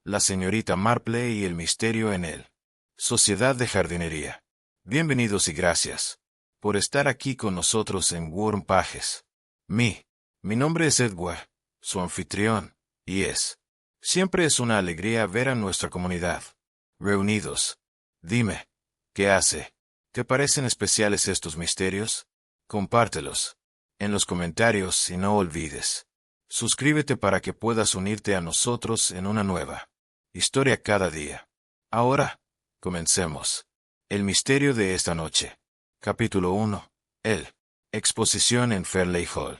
La señorita Marple y el misterio en él. Sociedad de Jardinería. Bienvenidos y gracias por estar aquí con nosotros en Warm Pages. Mi nombre es Edward, su anfitrión, y siempre es una alegría ver a nuestra comunidad reunidos. Dime, ¿qué hace? ¿Te parecen especiales estos misterios? Compártelos en los comentarios y no olvides. Suscríbete para que puedas unirte a nosotros en una nueva historia cada día. Ahora, comencemos. El misterio de esta noche. Capítulo 1. Exposición en Fernley Hall.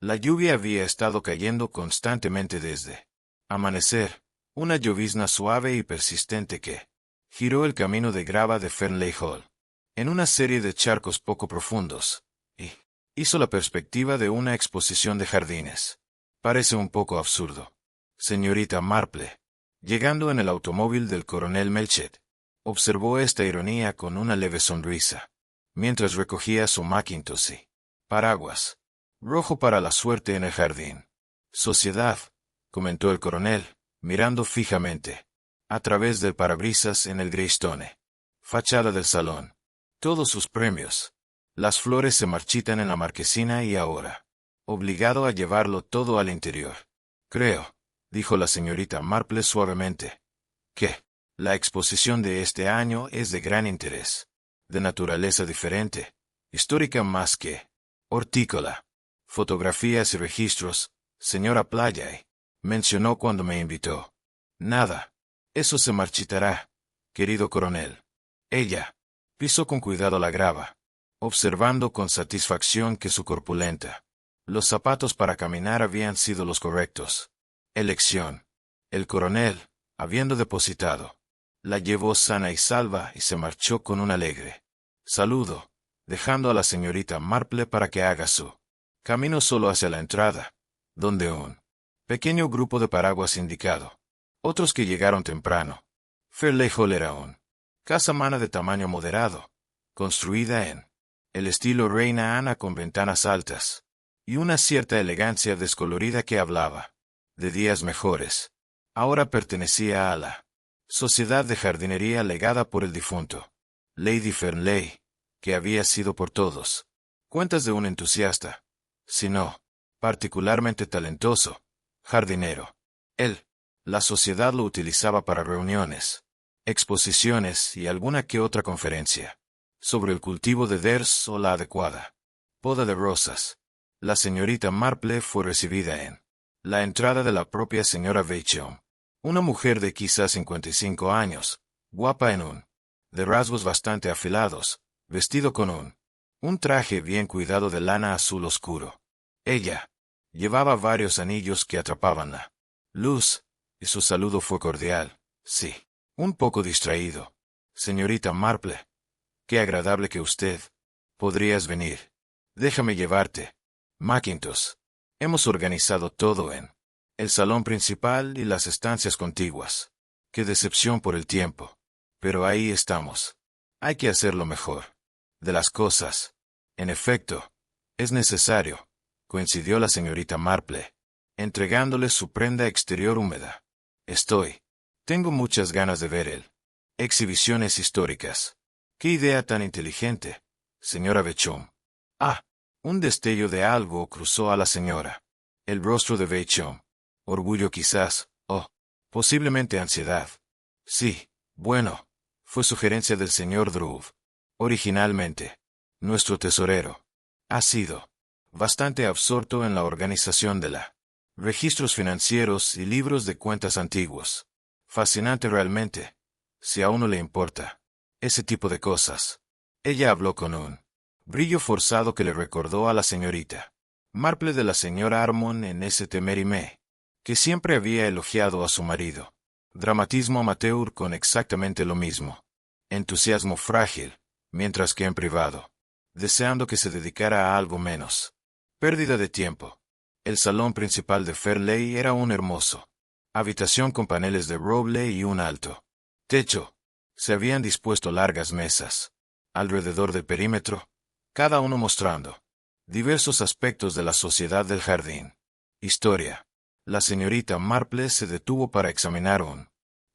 La lluvia había estado cayendo constantemente desde amanecer, una llovizna suave y persistente que giró el camino de grava de Fernley Hall en una serie de charcos poco profundos, y hizo la perspectiva de una exposición de jardines. Parece un poco absurdo. Señorita Marple, llegando en el automóvil del coronel Melchett, observó esta ironía con una leve sonrisa, mientras recogía su Macintosh y paraguas rojo para la suerte en el jardín. Sociedad, comentó el coronel, mirando fijamente a través del parabrisas en el Greystone fachada del salón. Todos sus premios. Las flores se marchitan en la marquesina y ahora, obligado a llevarlo todo al interior. Creo, dijo la señorita Marple suavemente, que la exposición de este año es de gran interés, de naturaleza diferente, histórica más que hortícola. Fotografías y registros, señora Playay, mencionó cuando me invitó. Nada. Eso se marchitará, querido coronel. Ella pisó con cuidado la grava, observando con satisfacción que su corpulenta los zapatos para caminar habían sido los correctos. Elección. El coronel, habiendo depositado, la llevó sana y salva y se marchó con un alegre saludo, dejando a la señorita Marple para que haga su camino solo hacia la entrada, donde un pequeño grupo de paraguas indicado. Otros que llegaron temprano. Fernley Hall era un casa mana de tamaño moderado, construida en el estilo Reina Ana con ventanas altas, y una cierta elegancia descolorida que hablaba de días mejores. Ahora pertenecía a la sociedad de jardinería legada por el difunto Lady Fernley, que había sido por todos cuentas de un entusiasta, sino particularmente talentoso jardinero. La sociedad lo utilizaba para reuniones, exposiciones y alguna que otra conferencia sobre el cultivo de ders o la adecuada poda de rosas. La señorita Marple fue recibida en la entrada de la propia señora Beauchamp, una mujer de quizás 55 años, guapa de rasgos bastante afilados, vestido con un traje bien cuidado de lana azul oscuro. Ella llevaba varios anillos que atrapaban la luz, y su saludo fue cordial, sí, un poco distraído. Señorita Marple, qué agradable que usted. ¿Podrías venir? Déjame llevarte. Macintosh. Hemos organizado todo en el salón principal y las estancias contiguas. Qué decepción por el tiempo. Pero ahí estamos. Hay que hacerlo mejor. De las cosas. En efecto, es necesario, coincidió la señorita Marple, entregándole su prenda exterior húmeda. Tengo muchas ganas de ver exhibiciones históricas. Qué idea tan inteligente, señora Beauchamp. Ah, un destello de algo cruzó a la señora. El rostro de Beauchamp. Orgullo quizás, o posiblemente ansiedad. Sí, bueno, fue sugerencia del señor Druve. Originalmente, nuestro tesorero ha sido bastante absorto en la organización de registros financieros y libros de cuentas antiguos. Fascinante realmente, si a uno le importa ese tipo de cosas. Ella habló con un brillo forzado que le recordó a la señorita Marple de la señora Armon en St. Mary May, que siempre había elogiado a su marido. Dramatismo amateur con exactamente lo mismo. Entusiasmo frágil, mientras que en privado, deseando que se dedicara a algo menos. Pérdida de tiempo. El salón principal de Fernley era un hermoso habitación con paneles de roble y un alto techo. Se habían dispuesto largas mesas alrededor del perímetro, cada uno mostrando diversos aspectos de la sociedad del jardín. Historia. La señorita Marple se detuvo para examinar un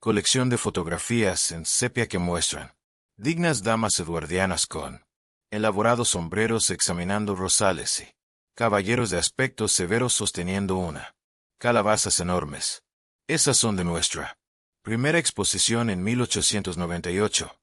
Colección de fotografías en sepia que muestran dignas damas eduardianas con elaborados sombreros examinando rosales y caballeros de aspecto severo sosteniendo una calabazas enormes. Esas son de nuestra primera exposición en 1898,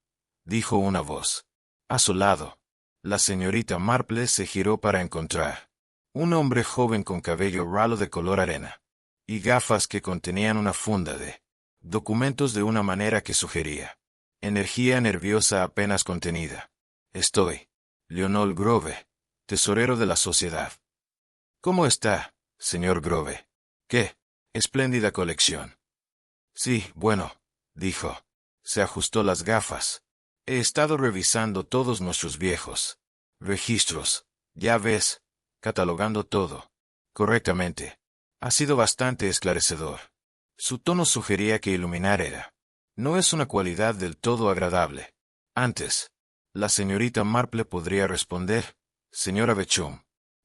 dijo una voz. A su lado, la señorita Marple se giró para encontrar un hombre joven con cabello ralo de color arena y gafas que contenían una funda de documentos de una manera que sugería energía nerviosa apenas contenida. Estoy, Lionel Grove, tesorero de la sociedad. ¿Cómo está, señor Grove? ¿Qué espléndida colección? Sí, bueno, dijo. Se ajustó las gafas. He estado revisando todos nuestros viejos registros, ya ves, catalogando todo correctamente. Ha sido bastante esclarecedor. Su tono sugería que iluminar era. No es una cualidad del todo agradable. Antes, la señorita Marple podría responder. Señora Beauchamp.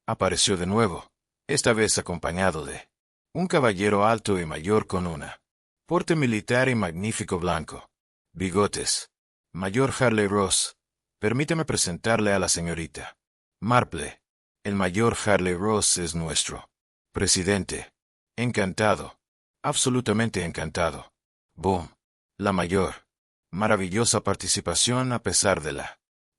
Apareció de nuevo, esta vez acompañado de un caballero alto y mayor con una porte militar y magnífico blanco. Bigotes. Mayor Harley Ross. Permíteme presentarle a la señorita Marple. El mayor Harley Ross es nuestro presidente. Encantado. Absolutamente encantado. Boom. La mayor. Maravillosa participación a pesar de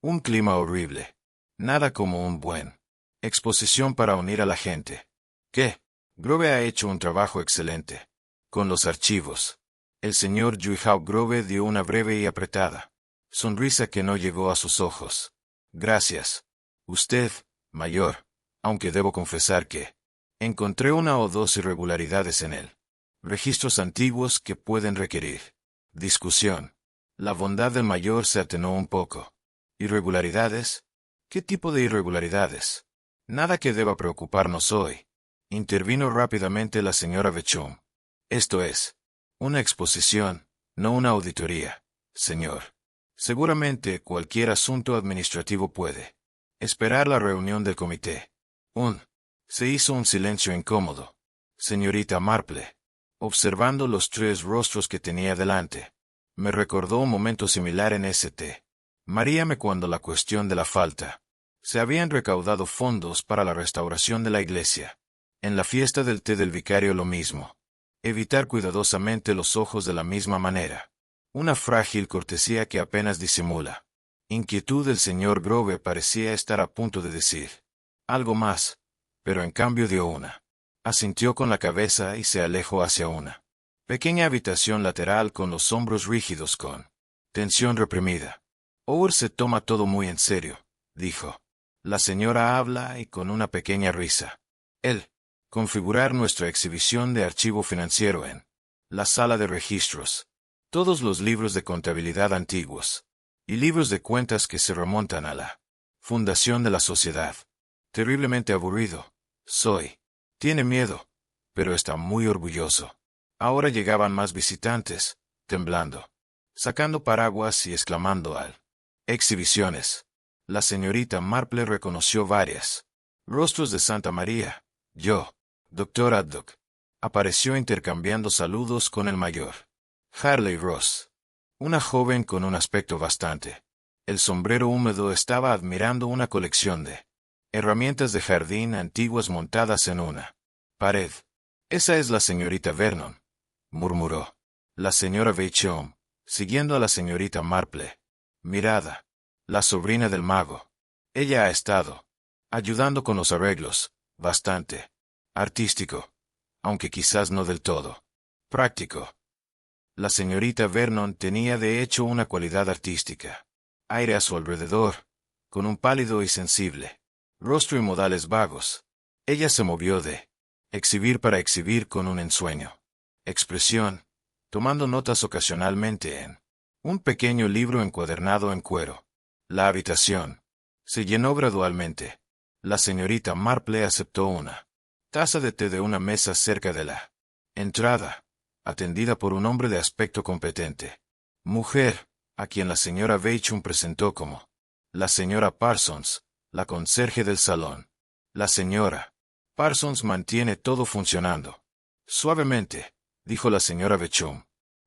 un clima horrible. Nada como un buen exposición para unir a la gente. ¿Qué? Grove ha hecho un trabajo excelente. Con los archivos. El señor Juihao Grove dio una breve y apretada sonrisa que no llegó a sus ojos. Gracias. Usted, mayor, aunque debo confesar que encontré una o dos irregularidades en él. Registros antiguos que pueden requerir discusión. La bondad del mayor se atenuó un poco. ¿Irregularidades? ¿Qué tipo de irregularidades? Nada que deba preocuparnos hoy. Intervino rápidamente la señora Beauchamp. Esto es una exposición, no una auditoría, señor. Seguramente cualquier asunto administrativo puede esperar la reunión del comité. Se hizo un silencio incómodo. Señorita Marple, observando los tres rostros que tenía delante, me recordó un momento similar en St. Maríame cuando la cuestión de la falta. Se habían recaudado fondos para la restauración de la iglesia. En la fiesta del té del vicario lo mismo. Evitar cuidadosamente los ojos de la misma manera. Una frágil cortesía que apenas disimula. Inquietud del señor Grove parecía estar a punto de decir algo más, pero en cambio dio una. Asintió con la cabeza y se alejó hacia una pequeña habitación lateral con los hombros rígidos con tensión reprimida. Our se toma todo muy en serio, dijo. La señora habla y con una pequeña risa. Él, configurar nuestra exhibición de archivo financiero en la sala de registros. Todos los libros de contabilidad antiguos y libros de cuentas que se remontan a la fundación de la sociedad. Terriblemente aburrido. Soy. Tiene miedo, pero está muy orgulloso. Ahora llegaban más visitantes, temblando, sacando paraguas y exclamando al exhibiciones. La señorita Marple reconoció varias rostros de Santa María. Yo, Dr. Haddock, apareció intercambiando saludos con el mayor Harley Ross, una joven con un aspecto bastante. El sombrero húmedo estaba admirando una colección de herramientas de jardín antiguas montadas en una pared. Esa es la señorita Vernon, murmuró. La señora Beauchamp, siguiendo a la señorita Marple. Mirada. La sobrina del mago. Ella ha estado ayudando con los arreglos, bastante artístico, aunque quizás no del todo práctico. La señorita Vernon tenía de hecho una cualidad artística. Aire a su alrededor, con un pálido y sensible rostro y modales vagos. Ella se movió de exhibir para exhibir con un ensueño expresión, tomando notas ocasionalmente en un pequeño libro encuadernado en cuero. La habitación se llenó gradualmente. La señorita Marple aceptó una taza de té de una mesa cerca de la entrada, atendida por un hombre de aspecto competente. Mujer, a quien la señora Beauchamp presentó como la señora Parsons, la conserje del salón. La señora Parsons mantiene todo funcionando. Suavemente, dijo la señora Beauchamp.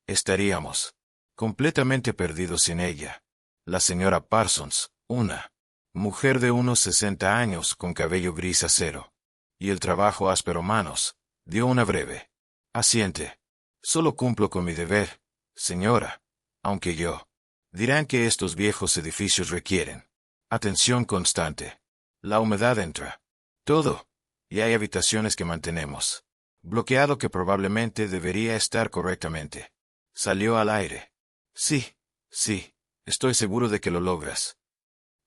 estaríamos completamente perdidos sin ella. La señora Parsons, una mujer de unos 60 años con cabello gris acero, y el trabajo áspero manos, dio una breve asiente. Solo cumplo con mi deber, señora, aunque dirán que estos viejos edificios requieren atención constante. La humedad entra todo, y hay habitaciones que mantenemos bloqueado que probablemente debería estar correctamente. Salió al aire. Sí, estoy seguro de que lo logras.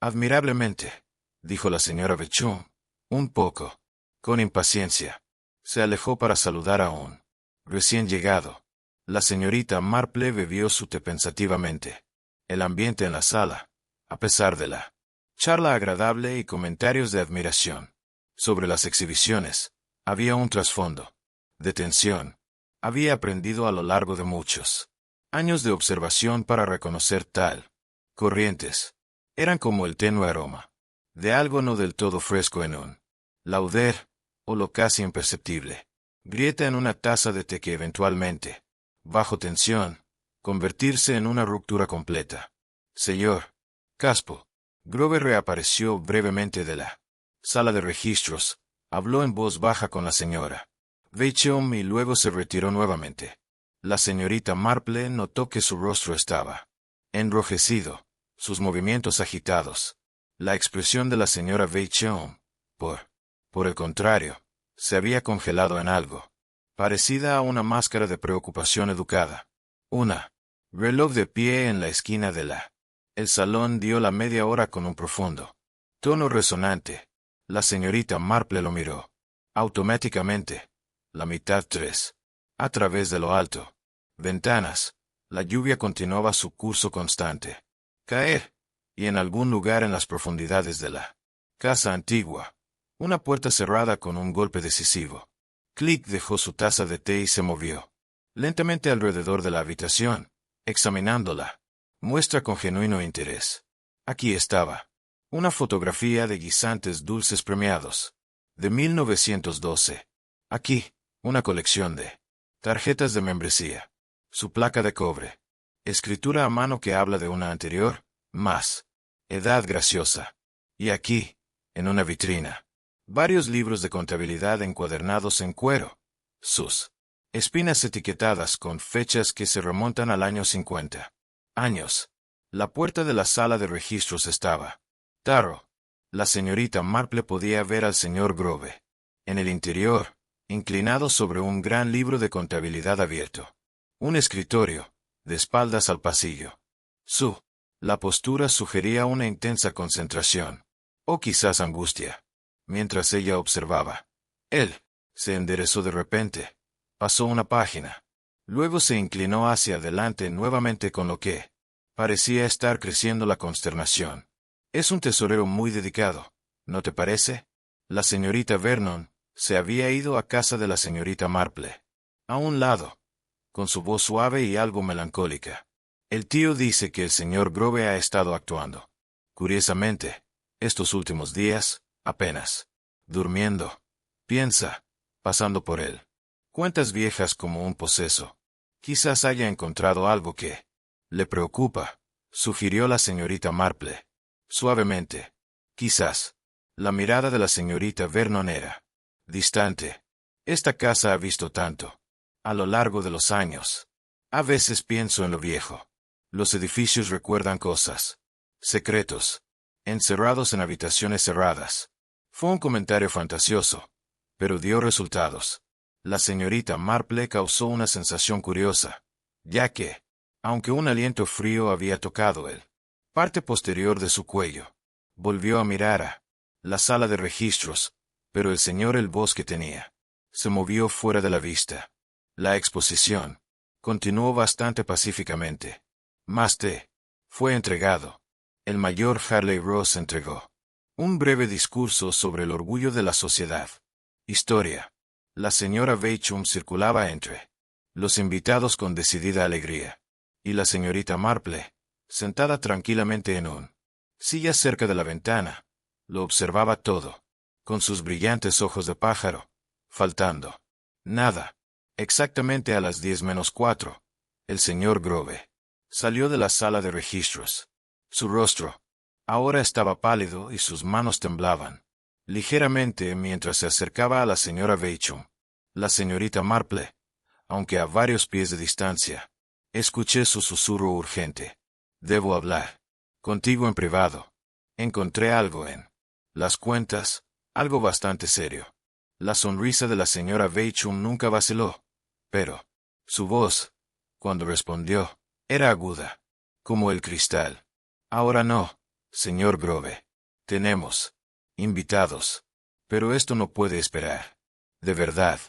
Admirablemente, dijo la señora Bechum, un poco con impaciencia. Se alejó para saludar a un recién llegado. La señorita Marple bebió su té pensativamente. El ambiente en la sala, a pesar de la charla agradable y comentarios de admiración sobre las exhibiciones, había un trasfondo de tensión. Había aprendido a lo largo de muchos años de observación para reconocer tal corrientes. Eran como el tenue aroma de algo no del todo fresco en un lauder, o lo casi imperceptible grieta en una taza de té que eventualmente, bajo tensión, convertirse en una ruptura completa. Señor Caspo. Grover reapareció brevemente de la sala de registros, habló en voz baja con la señora Bechum y luego se retiró nuevamente. La señorita Marple notó que su rostro estaba enrojecido, sus movimientos agitados. La expresión de la señora Bechum, por el contrario, se había congelado en algo parecida a una máscara de preocupación educada. Una reloj de pie en la esquina de el salón dio la media hora con un profundo tono resonante. La señorita Marple lo miró automáticamente. La mitad 3. A través de lo alto. Ventanas. La lluvia continuaba su curso constante. Caer. Y en algún lugar en las profundidades de la casa antigua. Una puerta cerrada con un golpe decisivo. Click dejó su taza de té y se movió lentamente alrededor de la habitación, examinándola. Muestra con genuino interés. Aquí estaba. Una fotografía de guisantes dulces premiados. De 1912. Aquí, una colección de tarjetas de membresía. Su placa de cobre. Escritura a mano que habla de una anterior, más edad graciosa. Y aquí, en una vitrina, varios libros de contabilidad encuadernados en cuero. Sus espinas etiquetadas con fechas que se remontan al año 50. Años. La puerta de la sala de registros estaba tarro. La señorita Marple podía ver al señor Grove en el interior, inclinado sobre un gran libro de contabilidad abierto. Un escritorio, de espaldas al pasillo. La postura sugería una intensa concentración, o quizás angustia. Mientras ella observaba, él se enderezó de repente, pasó una página. Luego se inclinó hacia adelante nuevamente con lo que parecía estar creciendo la consternación. Es un tesorero muy dedicado, ¿no te parece? La señorita Vernon se había ido a casa de la señorita Marple. A un lado, con su voz suave y algo melancólica. El tío dice que el señor Grove ha estado actuando. Curiosamente, estos últimos días, apenas durmiendo. Piensa, pasando por él. Cuentas viejas como un poseso. Quizás haya encontrado algo que le preocupa, sugirió la señorita Marple. Suavemente. Quizás. La mirada de la señorita Vernon era distante. Esta casa ha visto tanto. A lo largo de los años. A veces pienso en lo viejo. Los edificios recuerdan cosas. Secretos. Encerrados en habitaciones cerradas. Fue un comentario fantasioso, pero dio resultados. La señorita Marple causó una sensación curiosa, ya que, aunque un aliento frío había tocado el parte posterior de su cuello, volvió a mirar a la sala de registros, pero el señor el bosque tenía se movió fuera de la vista. La exposición continuó bastante pacíficamente. Más té fue entregado. El mayor Harley Ross entregó un breve discurso sobre el orgullo de la sociedad. Historia. La señora Bechum circulaba entre los invitados con decidida alegría, y la señorita Marple, sentada tranquilamente en un silla cerca de la ventana, lo observaba todo, con sus brillantes ojos de pájaro, faltando nada. Exactamente a las 10 menos 4, El señor Grove salió de la sala de registros. Su rostro ahora estaba pálido y sus manos temblaban ligeramente mientras se acercaba a la señora Beauchamp. La señorita Marple, aunque a varios pies de distancia, escuché su susurro urgente. Debo hablar contigo en privado. Encontré algo en las cuentas, algo bastante serio. La sonrisa de la señora Beauchamp nunca vaciló, pero su voz, cuando respondió, era aguda, como el cristal. Ahora no, señor Grove. Tenemos invitados. Pero esto no puede esperar. De verdad.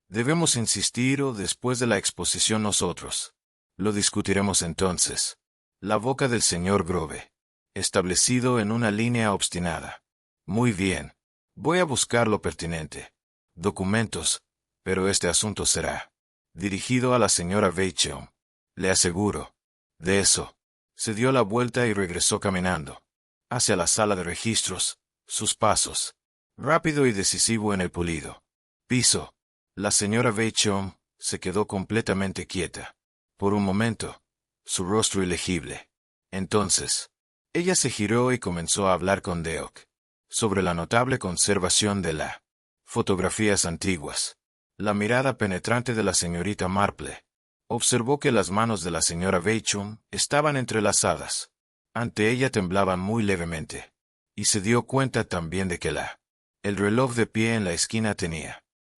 Debemos insistir o después de la exposición nosotros. Lo discutiremos entonces. La boca del señor Grove, establecido en una línea obstinada. Muy bien. Voy a buscar lo pertinente. Documentos, pero este asunto será dirigido a la señora Beauchamp. Le aseguro. De eso. Se dio la vuelta y regresó caminando hacia la sala de registros, sus pasos, rápido y decisivo en el pulido piso. La señora Beauchamp se quedó completamente quieta. Por un momento, su rostro ilegible. Entonces, ella se giró y comenzó a hablar con Deoc sobre la notable conservación de las fotografías antiguas. La mirada penetrante de la señorita Marple observó que las manos de la señora Beauchamp estaban entrelazadas. Ante ella temblaban muy levemente. Y se dio cuenta también de que el reloj de pie en la esquina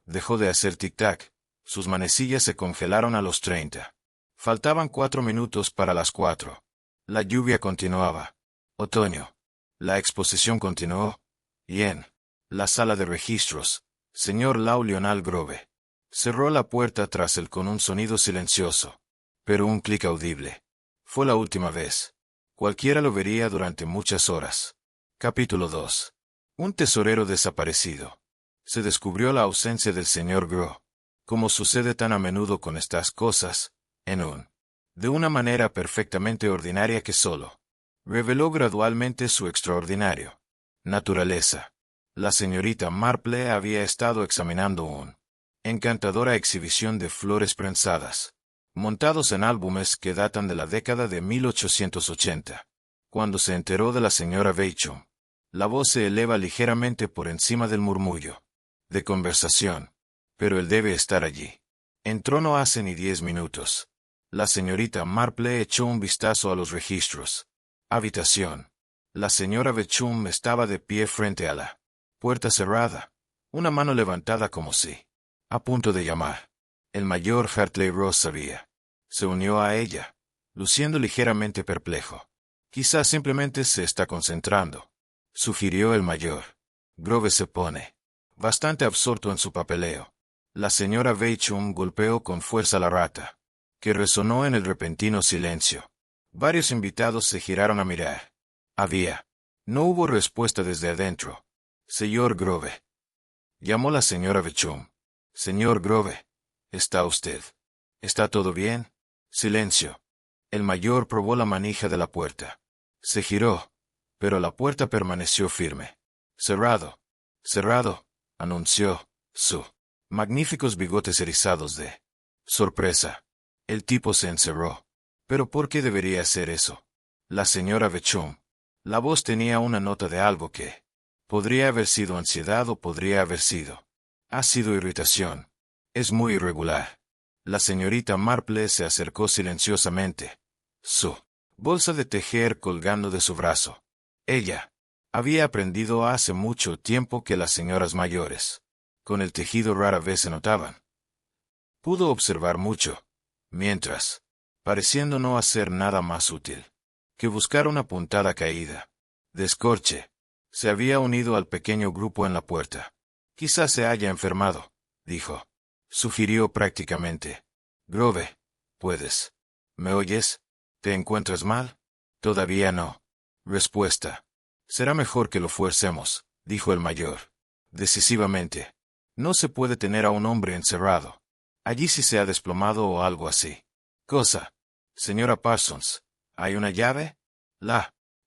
dejó de hacer tic-tac. Sus manecillas se congelaron a los 30. Faltaban 4 minutos para las 4. La lluvia continuaba. Otoño. La exposición continuó. Y en la sala de registros, señor Lionel Grove cerró la puerta tras él con un sonido silencioso, pero un clic audible. Fue la última vez. Cualquiera lo vería durante muchas horas. Capítulo 2. Un tesorero desaparecido. Se descubrió la ausencia del señor Grove, como sucede tan a menudo con estas cosas, de una manera perfectamente ordinaria que solo reveló gradualmente su extraordinario naturaleza. La señorita Marple había estado examinando una encantadora exhibición de flores prensadas, montados en álbumes que datan de la década de 1880. Cuando se enteró de la señora Beauchamp, la voz se eleva ligeramente por encima del murmullo de conversación. Pero él debe estar allí. Entró no hace ni 10 minutos. La señorita Marple echó un vistazo a los registros. Habitación. La señora Beauchamp estaba de pie frente a la puerta cerrada, una mano levantada como si a punto de llamar. El mayor Hartley Ross sabía. Se unió a ella, luciendo ligeramente perplejo. Quizás simplemente se está concentrando, sugirió el mayor. Grove se pone bastante absorto en su papeleo. La señora Beauchamp golpeó con fuerza la rata, que resonó en el repentino silencio. Varios invitados se giraron a mirar. No hubo respuesta desde adentro. Señor Grove. Llamó la señora Beauchamp. Señor Grove. ¿Está usted? ¿Está todo bien? Silencio. El mayor probó la manija de la puerta. Se giró, pero la puerta permaneció firme. Cerrado. Cerrado, anunció su magníficos bigotes erizados de sorpresa. El tipo se encerró. ¿Pero por qué debería hacer eso? La señora Beauchamp. La voz tenía una nota de algo que podría haber sido ansiedad o podría haber sido. Ha sido irritación. Es muy irregular. La señorita Marple se acercó silenciosamente, su bolsa de tejer colgando de su brazo. Ella había aprendido hace mucho tiempo que las señoras mayores, con el tejido rara vez se notaban. Pudo observar mucho, mientras, pareciendo no hacer nada más útil que buscar una puntada caída de escorche, se había unido al pequeño grupo en la puerta. Quizás se haya enfermado, dijo. Sugirió prácticamente. Grove, ¿me oyes? ¿Te encuentras mal? Todavía no. Respuesta. Será mejor que lo fuercemos, dijo el mayor. Decisivamente. No se puede tener a un hombre encerrado allí si se ha desplomado o algo así. Cosa. Señora Parsons, ¿hay una llave?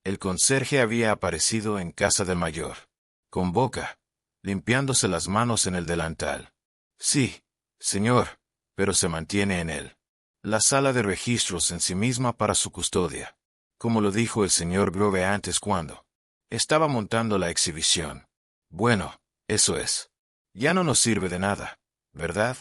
El conserje había aparecido en casa del mayor, con boca, limpiándose las manos en el delantal. Sí, señor, pero se mantiene en él. La sala de registros en sí misma para su custodia. Como lo dijo el señor Grove antes cuando estaba montando la exhibición. Bueno, eso es. Ya no nos sirve de nada, ¿verdad?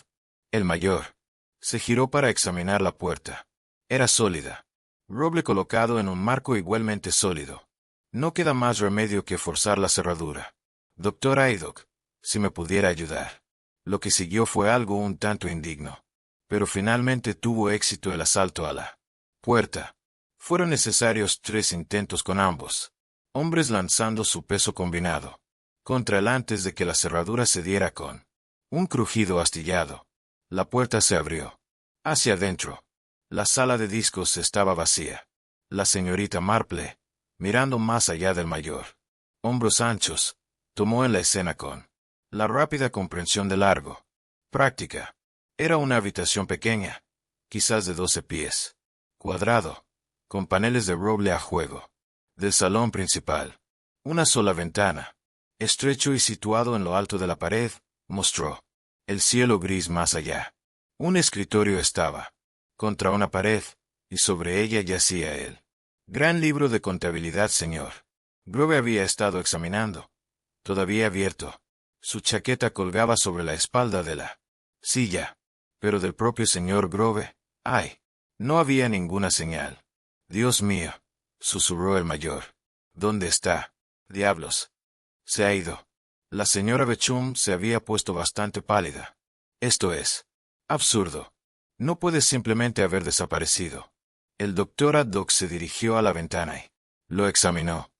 El mayor se giró para examinar la puerta. Era sólida. Roble colocado en un marco igualmente sólido. No queda más remedio que forzar la cerradura. Doctor Aydock, si me pudiera ayudar. Lo que siguió fue algo un tanto indigno. Pero finalmente tuvo éxito el asalto a la puerta. Fueron necesarios 3 intentos con ambos hombres lanzando su peso combinado contra él antes de que la cerradura se diera con un crujido astillado. La puerta se abrió. Hacia adentro. La sala de discos estaba vacía. La señorita Marple, mirando más allá del mayor, hombros anchos, tomó en la escena con la rápida comprensión de largo. Práctica. Era una habitación pequeña, quizás de 12 pies, cuadrado, con paneles de roble a juego. Del salón principal. Una sola ventana, estrecho y situado en lo alto de la pared, mostró el cielo gris más allá. Un escritorio estaba contra una pared, y sobre ella yacía el gran libro de contabilidad, señor. Grove había estado examinando, todavía abierto. Su chaqueta colgaba sobre la espalda de la silla, pero del propio señor Grove, ¡ay! No había ninguna señal. Dios mío, susurró el mayor. ¿Dónde está? Diablos. Se ha ido. La señora Bechum se había puesto bastante pálida. Esto es absurdo. No puede simplemente haber desaparecido. El doctor Aydock se dirigió a la ventana y lo examinó.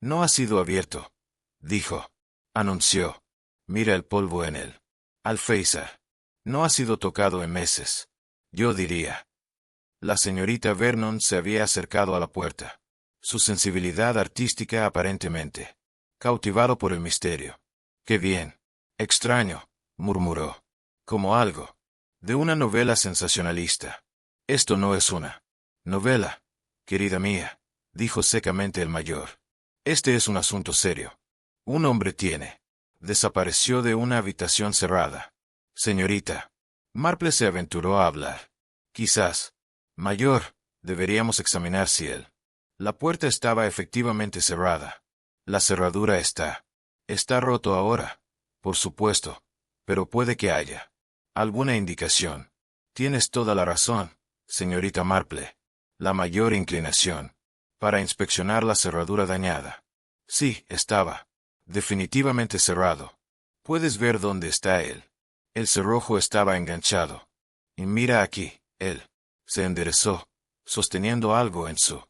No ha sido abierto, dijo. Anunció. Mira el polvo en él. Alféizar. No ha sido tocado en meses. Yo diría. La señorita Vernon se había acercado a la puerta. Su sensibilidad artística aparentemente cautivado por el misterio. ¡Qué bien! Extraño, murmuró. Como algo de una novela sensacionalista. Esto no es una novela, querida mía, dijo secamente el mayor. Este es un asunto serio. Un hombre desapareció de una habitación cerrada. Señorita. Marple se aventuró a hablar. Quizás, mayor, deberíamos examinar si la puerta estaba efectivamente cerrada. La cerradura está roto ahora, por supuesto, pero puede que haya alguna indicación. Tienes toda la razón, señorita Marple. La mayor inclinación para inspeccionar la cerradura dañada. Sí, estaba definitivamente cerrado. Puedes ver dónde está él. El cerrojo estaba enganchado. Y mira aquí, él se enderezó, sosteniendo algo en su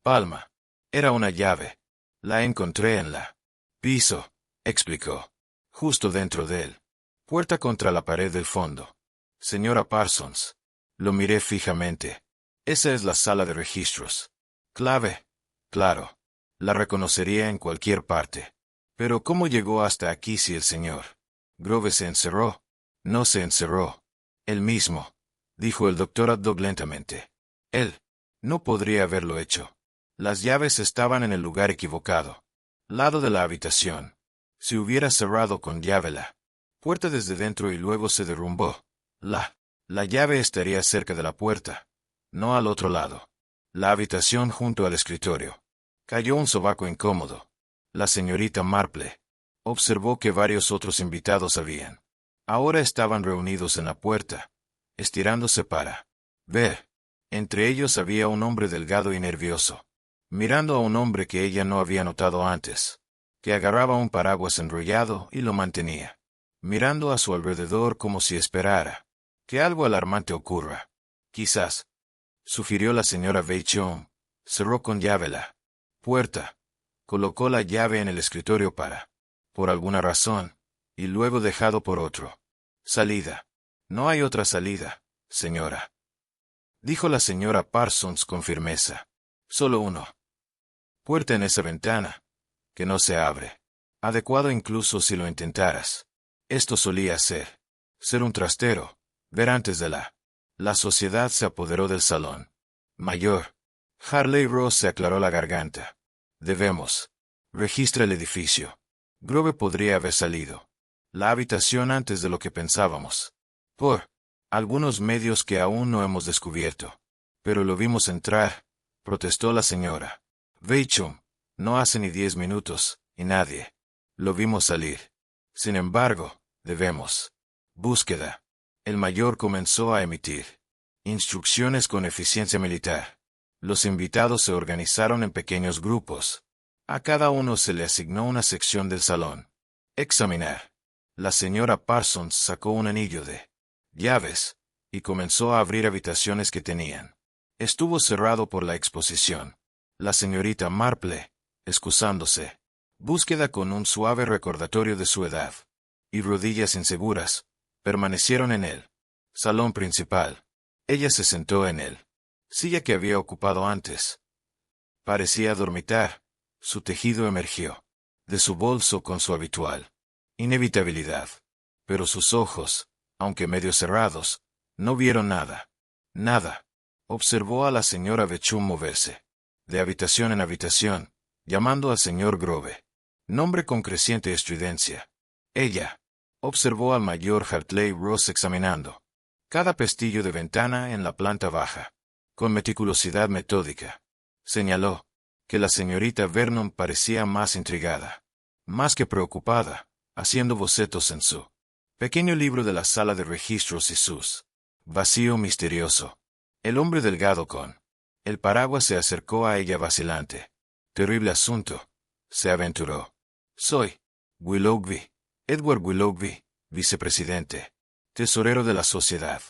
palma. Era una llave. La encontré en la piso, explicó. Justo dentro de él. Puerta contra la pared del fondo. Señora Parsons. Lo miré fijamente. Esa es la sala de registros. Clave. Claro. La reconocería en cualquier parte. Pero ¿cómo llegó hasta aquí si el señor Grove se encerró? No se encerró. Él mismo, dijo el doctor Aydock lentamente. Él no podría haberlo hecho. Las llaves estaban en el lugar equivocado. Lado de la habitación. Si hubiera cerrado con llave la puerta desde dentro y luego se derrumbó, la llave estaría cerca de la puerta, no al otro lado. La habitación junto al escritorio. Cayó un sobaco incómodo. La señorita Marple observó que varios otros invitados ahora estaban reunidos en la puerta, estirándose para ver. Entre ellos había un hombre delgado y nervioso, mirando a un hombre que ella no había notado antes, que agarraba un paraguas enrollado y lo mantenía, mirando a su alrededor como si esperara que algo alarmante ocurra. Quizás, sugirió la señora Bechum, cerró con llave la puerta, colocó la llave en el escritorio por alguna razón, y luego dejado por otro. Salida. No hay otra salida, señora, dijo la señora Parsons con firmeza. Solo uno. Puerta en esa ventana, que no se abre. Adecuado incluso si lo intentaras. Esto solía ser un trastero. Ver antes de la sociedad se apoderó del salón mayor. Harley Ross se aclaró la garganta. Debemos. Registra el edificio. Grove podría haber salido la habitación antes de lo que pensábamos. Por Algunos medios que aún no hemos descubierto. Pero lo vimos entrar, protestó la señora Bechum. No hace ni 10 minutos, y nadie. Lo vimos salir. Sin embargo, debemos. Búsqueda. El mayor comenzó a emitir instrucciones con eficiencia militar. Los invitados se organizaron en pequeños grupos. A cada uno se le asignó una sección del salón. Examinar. La señora Parsons sacó un anillo de llaves y comenzó a abrir habitaciones que tenían. Estuvo cerrado por la exposición. La señorita Marple, excusándose. Búsqueda con un suave recordatorio de su edad y rodillas inseguras, permanecieron en el salón principal. Ella se sentó en el silla que había ocupado antes. Parecía dormitar. Su tejido emergió de su bolso con su habitual inevitabilidad. Pero sus ojos, aunque medio cerrados, no vieron nada. Nada. Observó a la señora Bechum moverse de habitación en habitación, llamando al señor Grove. Nombre con creciente estridencia. Ella observó al mayor Hartley Ross examinando cada pestillo de ventana en la planta baja. Con meticulosidad metódica. Señaló que la señorita Vernon parecía más intrigada, más que preocupada, haciendo bocetos en su pequeño libro de la sala de registros y sus vacío misterioso. El hombre delgado con el paraguas se acercó a ella vacilante. Terrible asunto, se aventuró. Soy Willoughby, Edward Willoughby, vicepresidente, tesorero de la sociedad.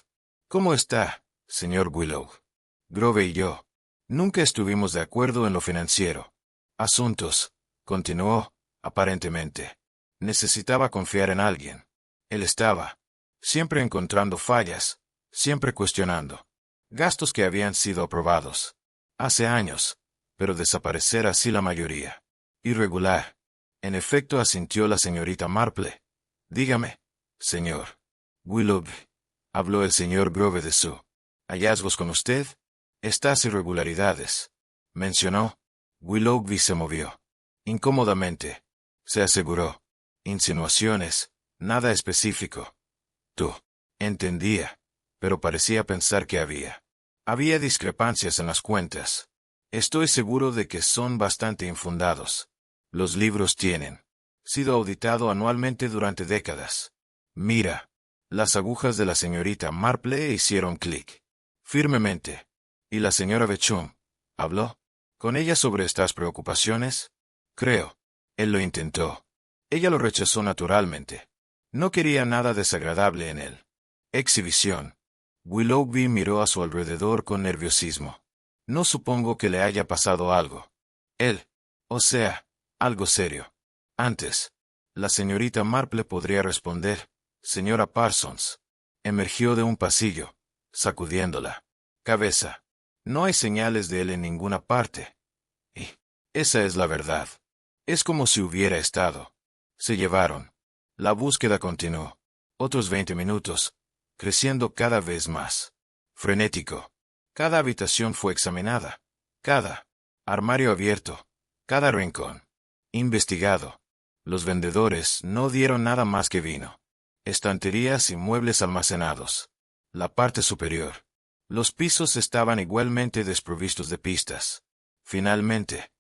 ¿Cómo está, señor Willoughby? Grove y yo nunca estuvimos de acuerdo en lo financiero. Asuntos, continuó, aparentemente. Necesitaba confiar en alguien. Él estaba siempre encontrando fallas, siempre cuestionando gastos que habían sido aprobados hace años, pero desaparecer así la mayoría. Irregular. En efecto, asintió la señorita Marple. Dígame, señor Willoughby, habló el señor Grove de su hallazgos con usted. Estas irregularidades, mencionó. Willoughby se movió incómodamente. Se aseguró. Insinuaciones, nada específico. Tú entendía, pero parecía pensar que había discrepancias en las cuentas. Estoy seguro de que son bastante infundados. Los libros tienen sido auditados anualmente durante décadas. Mira, las agujas de la señorita Marple hicieron clic firmemente. ¿Y la señora Bechum habló con ella sobre estas preocupaciones? Creo. Él lo intentó. Ella lo rechazó naturalmente. No quería nada desagradable en él. Exhibición. Willoughby miró a su alrededor con nerviosismo. No supongo que le haya pasado algo. Él, o sea, algo serio. Antes, la señorita Marple podría responder, señora Parsons. Emergió de un pasillo, sacudiendo la cabeza. No hay señales de él en ninguna parte. Y esa es la verdad. Es como si hubiera estado. Se llevaron. La búsqueda continuó. Otros 20 minutos, creciendo cada vez más. Frenético. Cada habitación fue examinada. Cada armario abierto. Cada rincón investigado. Los vendedores no dieron nada más que vino. Estanterías y muebles almacenados. La parte superior. Los pisos estaban igualmente desprovistos de pistas. Finalmente,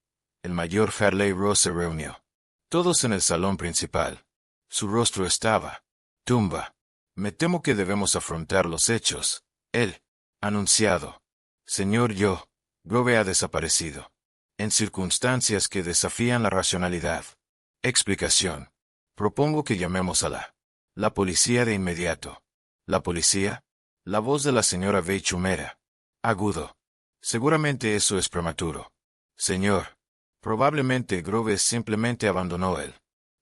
el mayor Hartley Ross se reunió. Todos en el salón principal. Su rostro estaba tumba. Me temo que debemos afrontar los hechos. Él, anunciado. Señor Grove ha desaparecido. En circunstancias que desafían la racionalidad. Explicación. Propongo que llamemos a la policía de inmediato. ¿La policía? La voz de la señora Bechum era agudo. Seguramente eso es prematuro. Señor, probablemente Grove simplemente abandonó el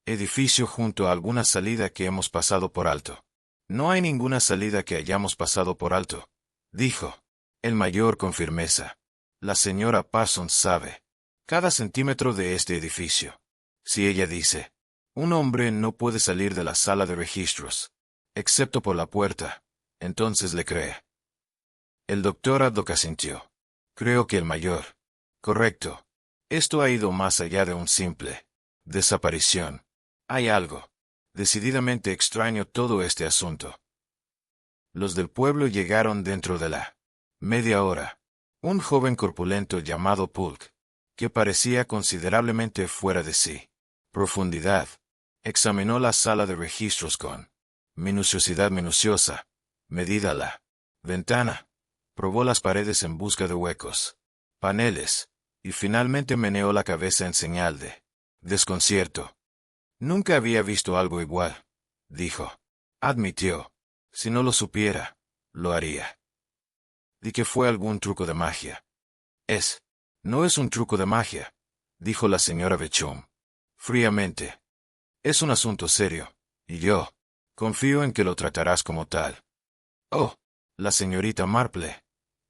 edificio junto a alguna salida que hemos pasado por alto. No hay ninguna salida que hayamos pasado por alto, dijo el mayor con firmeza. La señora Parsons sabe cada centímetro de este edificio. Si ella dice, un hombre no puede salir de la sala de registros, excepto por la puerta, entonces le cree. El doctor Haddock asintió. Creo que el mayor. Correcto. Esto ha ido más allá de un simple desaparición. Hay algo decididamente extraño todo este asunto. Los del pueblo llegaron dentro de la media hora. Un joven corpulento llamado Polk, que parecía considerablemente fuera de sí. Profundidad. Examinó la sala de registros con minuciosidad minuciosa. Medida la ventana. Probó las paredes en busca de huecos, paneles, y finalmente meneó la cabeza en señal de desconcierto. Nunca había visto algo igual, dijo. Admitió. Si no lo supiera, lo haría. Di que fue algún truco de magia. No es un truco de magia, dijo la señora Beauchamp, fríamente. Es un asunto serio, y yo confío en que lo tratarás como tal. Oh, la señorita Marple,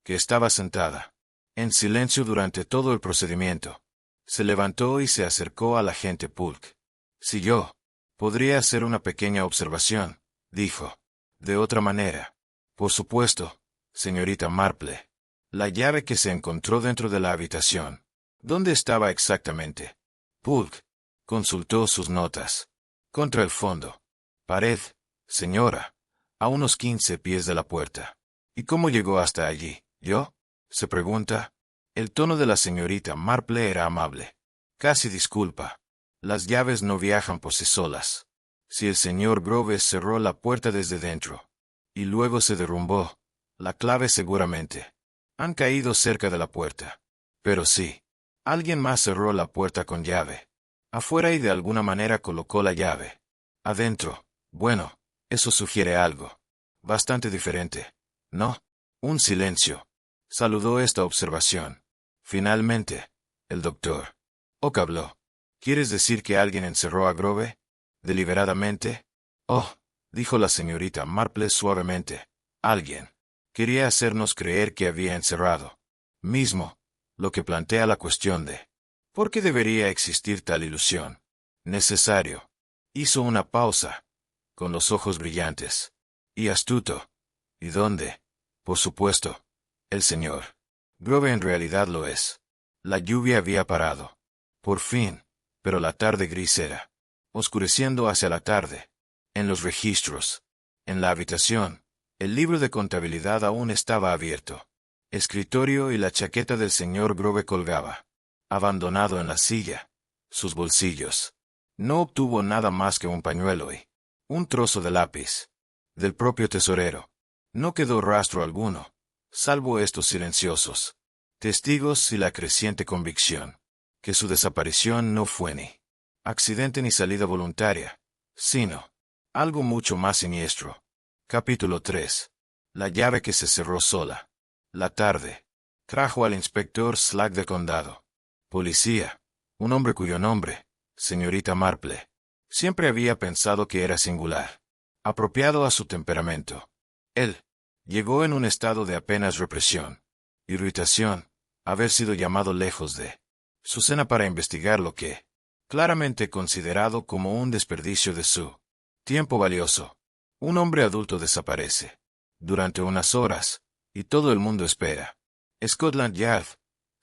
que estaba sentada, en silencio durante todo el procedimiento, se levantó y se acercó al agente Polk. Si yo podría hacer una pequeña observación, dijo. De otra manera. Por supuesto, señorita Marple. La llave que se encontró dentro de la habitación. ¿Dónde estaba exactamente? Polk consultó sus notas. Contra el fondo. Pared, señora. A unos 15 pies de la puerta. ¿Y cómo llegó hasta allí? ¿Yo? Se pregunta. El tono de la señorita Marple era amable. Casi disculpa. Las llaves no viajan por sí solas. Si el señor Groves cerró la puerta desde dentro, y luego se derrumbó, la clave seguramente han caído cerca de la puerta. Pero sí, alguien más cerró la puerta con llave. Afuera y de alguna manera colocó la llave. Adentro, bueno, eso sugiere algo. Bastante diferente, ¿no? Un silencio. Saludó esta observación. Finalmente, el doctor Oak habló. ¿Quieres decir que alguien encerró a Grove? ¿Deliberadamente? Oh, dijo la señorita Marple suavemente. Alguien quería hacernos creer que había encerrado. Mismo, lo que plantea la cuestión de ¿por qué debería existir tal ilusión? Necesario. Hizo una pausa, con los ojos brillantes. Y astuto. ¿Y dónde? Por supuesto, el señor Grove en realidad lo es. La lluvia había parado. Por fin, pero la tarde gris era oscureciendo hacia la tarde. En los registros, en la habitación, el libro de contabilidad aún estaba abierto. Escritorio y la chaqueta del señor Grove colgaba, abandonado en la silla. Sus bolsillos. No obtuvo nada más que un pañuelo y un trozo de lápiz. Del propio tesorero. No quedó rastro alguno, salvo estos silenciosos testigos y la creciente convicción que su desaparición no fue ni accidente ni salida voluntaria, sino algo mucho más siniestro. Capítulo 3. La llave que se cerró sola. La tarde. Trajo al inspector Slack del condado. Policía. Un hombre cuyo nombre, señorita Marple, siempre había pensado que era singular. Apropiado a su temperamento. Él llegó en un estado de apenas represión. Irritación. Haber sido llamado lejos de su cena para investigar lo que claramente considerado como un desperdicio de su tiempo valioso. Un hombre adulto desaparece durante unas horas, y todo el mundo espera. Scotland Yard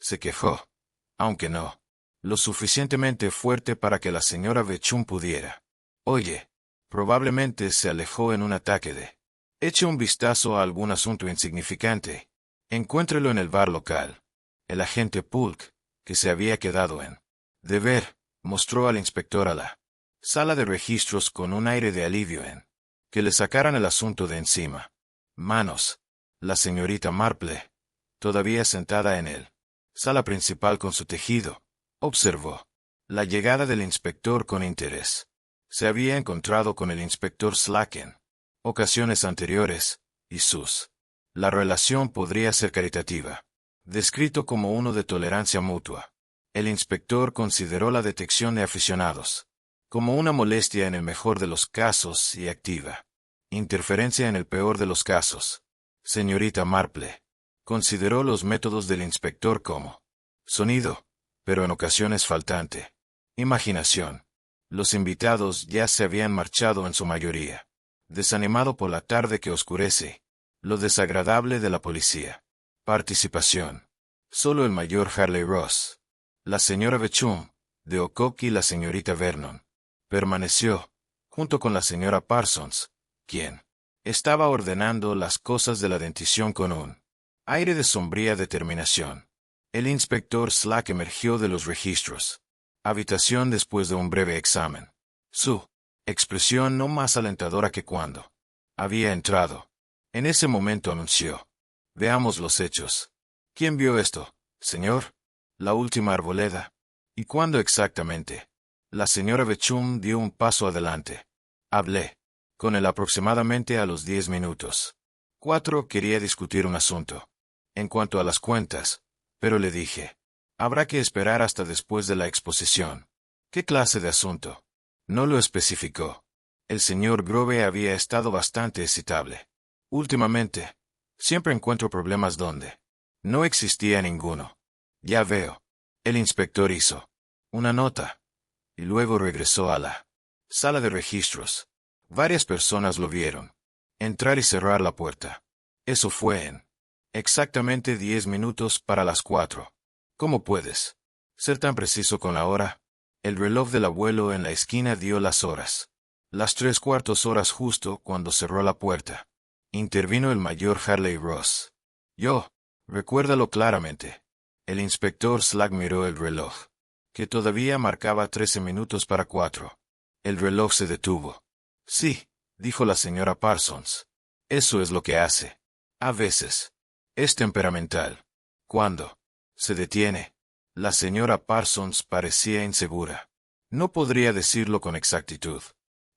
se quejó, aunque no lo suficientemente fuerte para que la señora Beauchamp pudiera. Oye, probablemente se alejó en un ataque de. Eche un vistazo a algún asunto insignificante. Encuéntrelo en el bar local. El agente Polk, que se había quedado en deber, mostró al inspector a la sala de registros con un aire de alivio en que le sacaran el asunto de encima. Manos. La señorita Marple, todavía sentada en el sala principal con su tejido, observó la llegada del inspector con interés. Se había encontrado con el inspector Slack en ocasiones anteriores, y la relación podría ser caritativa. Descrito como uno de tolerancia mutua. El inspector consideró la detección de aficionados como una molestia en el mejor de los casos y activa interferencia en el peor de los casos. Señorita Marple consideró los métodos del inspector como sonido, pero en ocasiones faltante imaginación. Los invitados ya se habían marchado en su mayoría, desanimado por la tarde que oscurece, lo desagradable de la policía. Participación. Solo el mayor Harley Ross, la señora Beauchamp, de Ocock y la señorita Vernon, permaneció, junto con la señora Parsons, quien Estaba ordenando las cosas de la dentición con un aire de sombría determinación. El inspector Slack emergió de los registros. Habitación después de un breve examen. Su expresión no más alentadora que cuando había entrado. En ese momento anunció: Veamos los hechos. ¿Quién vio esto, señor? La última arboleda. ¿Y cuándo exactamente? La señora Bechum dio un paso adelante. Hablé con él aproximadamente a los 10 minutos. 4 quería discutir un asunto. En cuanto a las cuentas, pero le dije: habrá que esperar hasta después de la exposición. ¿Qué clase de asunto? No lo especificó. El señor Grove había estado bastante excitable. Últimamente, siempre encuentro problemas donde no existía ninguno. Ya veo. El inspector hizo una nota y luego regresó a la sala de registros. Varias personas lo vieron entrar y cerrar la puerta. Eso fue en exactamente 10 minutos para las 4. ¿Cómo puedes ser tan preciso con la hora? El reloj del abuelo en la esquina dio las horas. Las 3/4 justo cuando cerró la puerta. Intervino el mayor Harley Ross. Yo, recuérdalo claramente. El inspector Slack miró el reloj, que todavía marcaba 13 minutos para 4. El reloj se detuvo. Sí, dijo la señora Parsons. Eso es lo que hace. A veces. Es temperamental. Cuando se detiene. La señora Parsons parecía insegura. No podría decirlo con exactitud.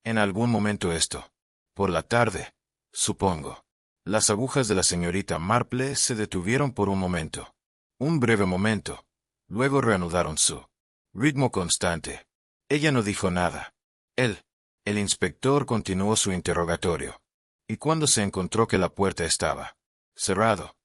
En algún momento esto. Por la tarde, supongo. Las agujas de la señorita Marple se detuvieron por un momento. Un breve momento. Luego reanudaron su ritmo constante. Ella no dijo nada. El inspector continuó su interrogatorio. ¿Y cuándo se encontró que la puerta estaba cerrado?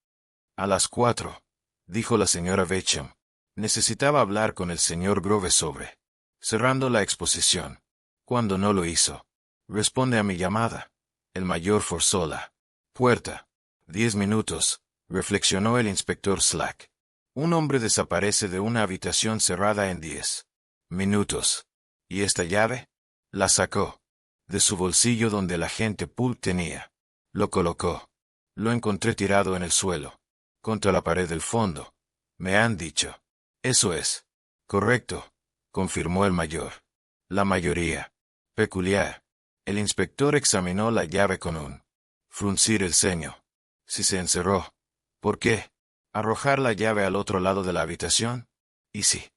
A las 4, dijo la señora Bechum. Necesitaba hablar con el señor Grove sobre cerrando la exposición. Cuando no lo hizo. Responde a mi llamada. El mayor forzó la puerta. 10 minutos, reflexionó el inspector Slack. Un hombre desaparece de una habitación cerrada en 10 minutos. ¿Y esta llave? La sacó de su bolsillo donde el agente Pulp tenía. Lo colocó. Lo encontré tirado en el suelo, contra la pared del fondo. Me han dicho. Eso es correcto, confirmó el mayor. La mayoría. Peculiar. El inspector examinó la llave con un fruncir el ceño. Si se encerró. ¿Por qué? ¿Arrojar la llave al otro lado de la habitación? ¿Y si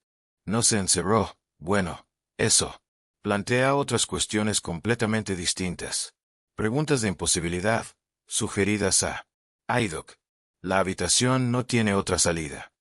no se encerró? Bueno, eso plantea otras cuestiones completamente distintas. Preguntas de imposibilidad, sugeridas a Haydock. La habitación no tiene otra salida.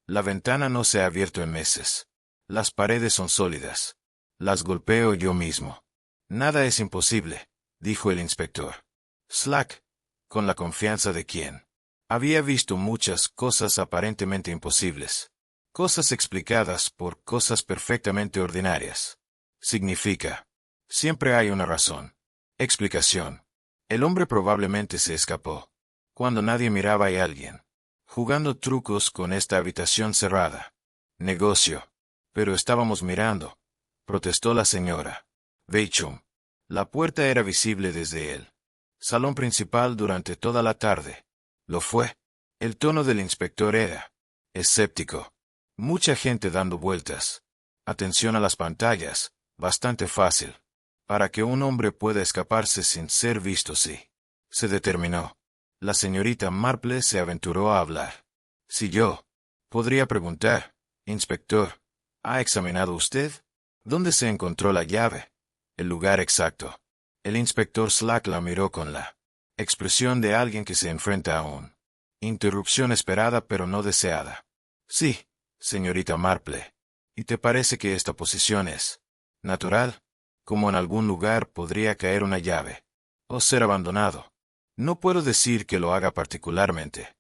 La ventana no se ha abierto en meses. Las paredes son sólidas. Las golpeo yo mismo. Nada es imposible, dijo el inspector Slack, con la confianza de quien había visto muchas cosas aparentemente imposibles. Cosas explicadas por cosas perfectamente ordinarias. Significa. Siempre hay una razón. Explicación. El hombre probablemente se escapó. Cuando nadie miraba hay alguien jugando trucos con esta habitación cerrada. Negocio. Pero estábamos mirando, protestó la señora Bechum. La puerta era visible desde el salón principal durante toda la tarde. Lo fue. El tono del inspector era escéptico. Mucha gente dando vueltas. Atención a las pantallas. Bastante fácil. Para que un hombre pueda escaparse sin ser visto, sí. Se determinó. La señorita Marple se aventuró a hablar. Si yo podría preguntar, inspector, ¿ha examinado usted? ¿Dónde se encontró la llave? El lugar exacto. El inspector Slack la miró con la expresión de alguien que se enfrenta a una interrupción esperada pero no deseada. Sí, señorita Marple. ¿Y te parece que esta posición es natural? Como en algún lugar podría caer una llave. O ser abandonado. No puedo decir que lo haga particularmente.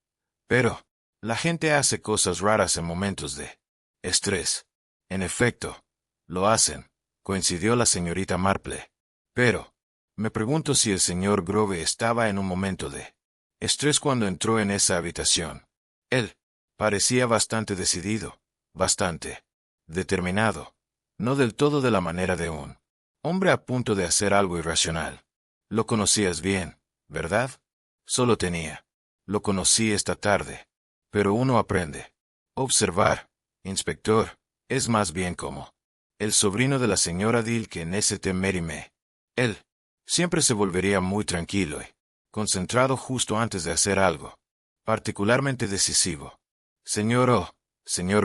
Pero, la gente hace cosas raras en momentos de estrés. En efecto, lo hacen, coincidió la señorita Marple. Pero, me pregunto si el señor Grove estaba en un momento de estrés cuando entró en esa habitación. Él parecía bastante decidido, bastante determinado, no del todo de la manera de un hombre a punto de hacer algo irracional. Lo conocías bien, ¿verdad? Solo tenía. Lo conocí esta tarde. Pero uno aprende. Observar, inspector, es más bien como el sobrino de la señora Dill que en St. Mary me. Él siempre se volvería muy tranquilo y concentrado justo antes de hacer algo particularmente decisivo. Señor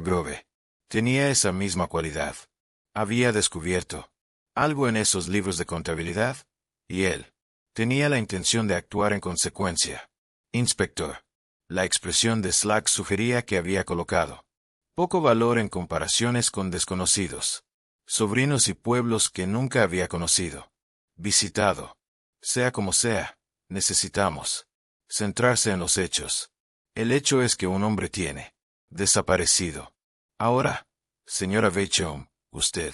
Grove, tenía esa misma cualidad. Había descubierto algo en esos libros de contabilidad, y él tenía la intención de actuar en consecuencia. Inspector. La expresión de Slack sugería que había colocado poco valor en comparaciones con desconocidos, sobrinos y pueblos que nunca había conocido, visitado. Sea como sea, necesitamos centrarse en los hechos. El hecho es que un hombre tiene desaparecido. Ahora, señora Beauchamp, usted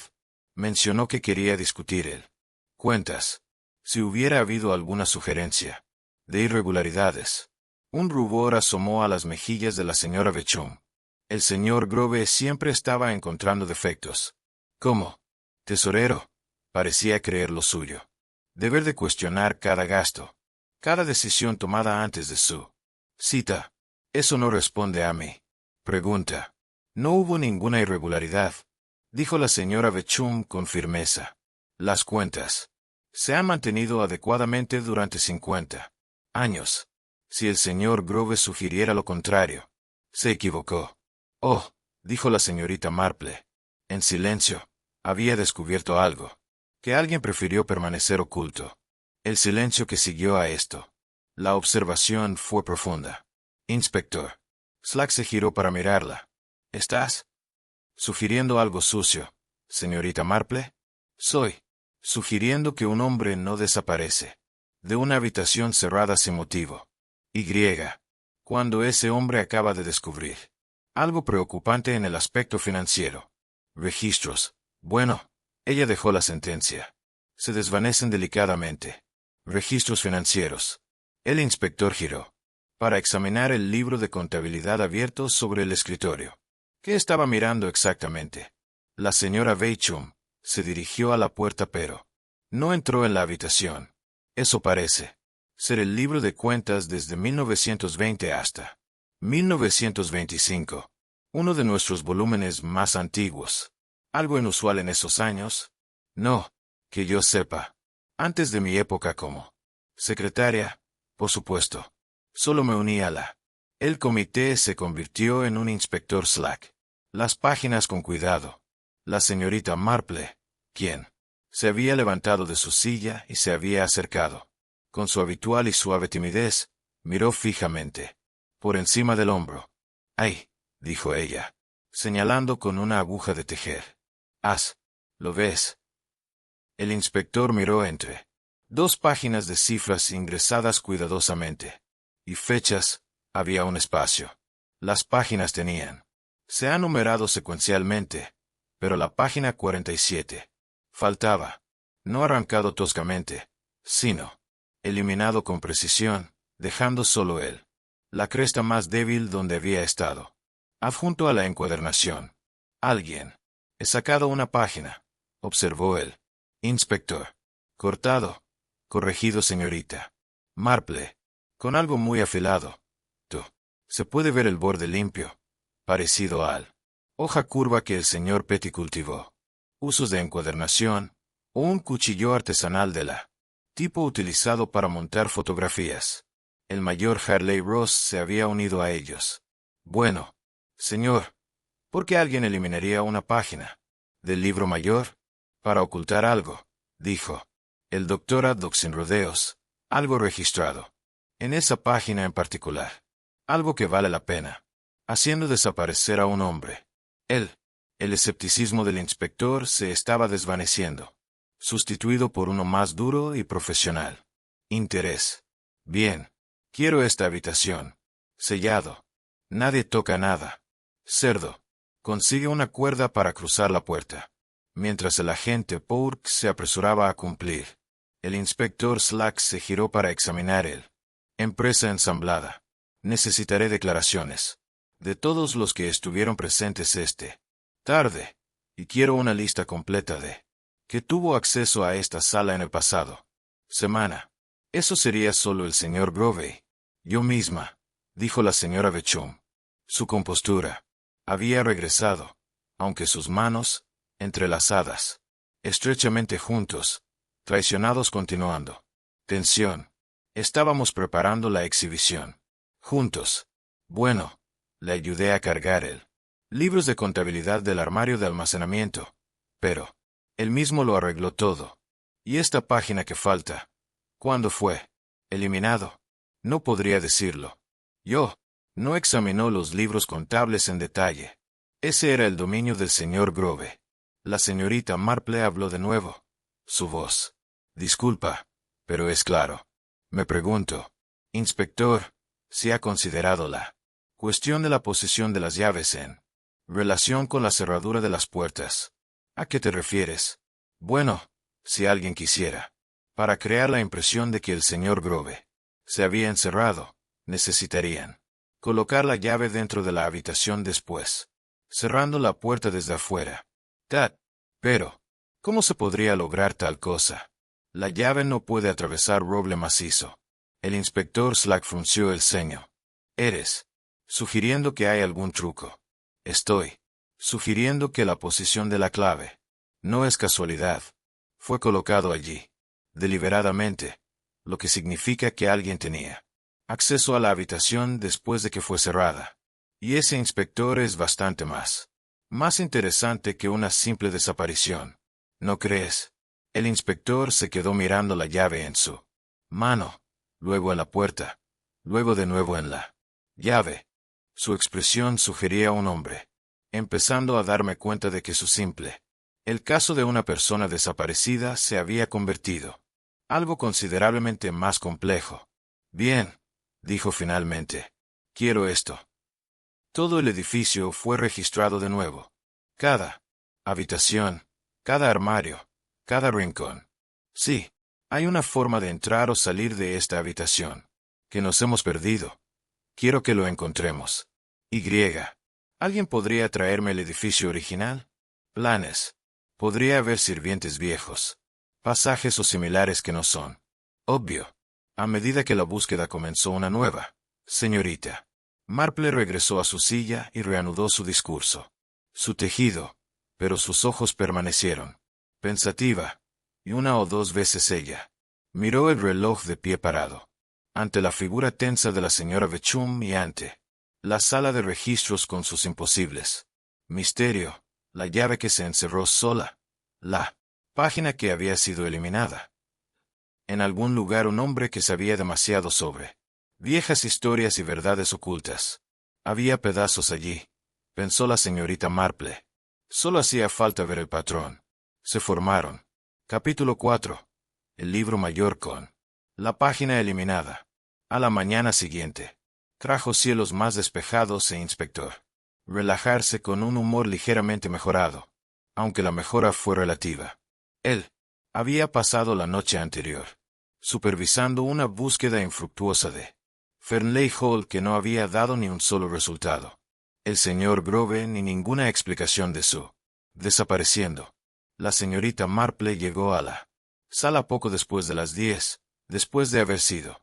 mencionó que quería discutir el cuentas. Si hubiera habido alguna sugerencia de irregularidades. Un rubor asomó a las mejillas de la señora Beauchamp. El señor Grove siempre estaba encontrando defectos. ¿Cómo? Tesorero. Parecía creer lo suyo. Deber de cuestionar cada gasto, cada decisión tomada antes de su cita. Eso no responde a mi pregunta. No hubo ninguna irregularidad, dijo la señora Beauchamp con firmeza. Las cuentas se han mantenido adecuadamente durante 50 años. Si el señor Grove sugiriera lo contrario, se equivocó. Oh, dijo la señorita Marple. En silencio, había descubierto algo, que alguien prefirió permanecer oculto. El silencio que siguió a esto. La observación fue profunda. Inspector. Slack se giró para mirarla. ¿Estás sugiriendo algo sucio, señorita Marple? Soy sugiriendo que un hombre no desaparece de una habitación cerrada sin motivo. Y, cuando ese hombre acaba de descubrir algo preocupante en el aspecto financiero. Registros. Bueno, ella dejó la sentencia. Se desvanecen delicadamente. Registros financieros. El inspector giró para examinar el libro de contabilidad abierto sobre el escritorio. ¿Qué estaba mirando exactamente? La señora Beauchamp se dirigió a la puerta pero no entró en la habitación. Eso parece ser el libro de cuentas desde 1920 hasta 1925. Uno de nuestros volúmenes más antiguos. ¿Algo inusual en esos años? No, que yo sepa. Antes de mi época como secretaria, por supuesto. Solo me uní a la. El comité se convirtió en un inspector Slack. Las páginas con cuidado. La señorita Marple, quien se había levantado de su silla y se había acercado. Con su habitual y suave timidez, miró fijamente por encima del hombro. «Ay», dijo ella, señalando con una aguja de tejer. «¿Lo ves?» El inspector miró entre 2 páginas de cifras ingresadas cuidadosamente. Y fechas, había un espacio. Las páginas tenían. Se han numerado secuencialmente, pero la página 47 faltaba. No arrancado toscamente, sino eliminado con precisión, dejando solo él. La cresta más débil donde había estado. Adjunto a la encuadernación. Alguien. He sacado una página, observó el inspector. Cortado. Corregido, señorita Marple. Con algo muy afilado. Se puede ver el borde limpio, parecido al hoja curva que el señor Petty cultivó. Usos de encuadernación, o un cuchillo artesanal de la tipo utilizado para montar fotografías. El mayor Harley Ross se había unido a ellos. Bueno, señor, ¿por qué alguien eliminaría una página del libro mayor? Para ocultar algo, dijo el doctor Addox sin rodeos, algo registrado. En esa página en particular. Algo que vale la pena. Haciendo desaparecer a un hombre. El escepticismo del inspector se estaba desvaneciendo. Sustituido por uno más duro y profesional. Interés. Bien. Quiero esta habitación. Sellado. Nadie toca nada. Cerdo. Consigue una cuerda para cruzar la puerta. Mientras el agente Pourk se apresuraba a cumplir. El inspector Slack se giró para examinar el empresa ensamblada. Necesitaré declaraciones de todos los que estuvieron presentes tarde, y quiero una lista completa de que tuvo acceso a esta sala en el pasado semana. Eso sería solo el señor Grovey. Yo misma, dijo la señora Beauchamp. Su compostura había regresado, aunque sus manos, entrelazadas, estrechamente juntos, traicionados continuando. Tensión. Estábamos preparando la exhibición. Juntos. Bueno, le ayudé a cargar libros de contabilidad del armario de almacenamiento, pero él mismo lo arregló todo. Y esta página que falta, ¿cuándo fue eliminado? No podría decirlo. No examinó los libros contables en detalle. Ese era el dominio del señor Grove. La señorita Marple habló de nuevo. Su voz. Disculpa, pero es claro. Me pregunto, inspector, si ha considerado la cuestión de la posesión de las llaves en relación con la cerradura de las puertas. ¿A qué te refieres? Bueno, si alguien quisiera, para crear la impresión de que el señor Grove se había encerrado, necesitarían colocar la llave dentro de la habitación después, cerrando la puerta desde afuera. Pero, ¿cómo se podría lograr tal cosa? La llave no puede atravesar roble macizo. El inspector Slack frunció el ceño. ¿Eres sugiriendo que hay algún truco? Estoy sugiriendo que la posición de la clave no es casualidad. Fue colocado allí, deliberadamente, lo que significa que alguien tenía acceso a la habitación después de que fue cerrada. Y ese inspector es bastante más interesante que una simple desaparición. ¿No crees? El inspector se quedó mirando la llave en su mano, luego en la puerta, luego de nuevo en la llave. Su expresión sugería a un hombre, empezando a darme cuenta de que el caso de una persona desaparecida se había convertido algo considerablemente más complejo. Bien, dijo finalmente. Quiero esto. Todo el edificio fue registrado de nuevo. Cada habitación, cada armario, cada rincón. Sí, hay una forma de entrar o salir de esta habitación, que nos hemos perdido. Quiero que lo encontremos. Y. ¿Alguien podría traerme el edificio original? Planes. Podría haber sirvientes viejos. Pasajes o similares que no son. Obvio. A medida que la búsqueda comenzó una nueva. Señorita. Marple regresó a su silla y reanudó su discurso. Su tejido. Pero sus ojos permanecieron pensativa, y una o dos veces ella miró el reloj de pie parado, ante la figura tensa de la señora Beauchamp y ante la sala de registros con sus imposibles misterio, la llave que se encerró sola, la página que había sido eliminada. En algún lugar un hombre que sabía demasiado sobre viejas historias y verdades ocultas. Había pedazos allí, pensó la señorita Marple. Solo hacía falta ver el patrón. Se formaron. Capítulo 4. El libro mayor con la página eliminada. A la mañana siguiente, trajo cielos más despejados e inspector relajarse con un humor ligeramente mejorado, aunque la mejora fue relativa. Él había pasado la noche anterior supervisando una búsqueda infructuosa de Fernley Hall que no había dado ni un solo resultado. El señor Grove ni ninguna explicación de su desapareciendo. La señorita Marple llegó a la sala poco después de las 10, después de haber sido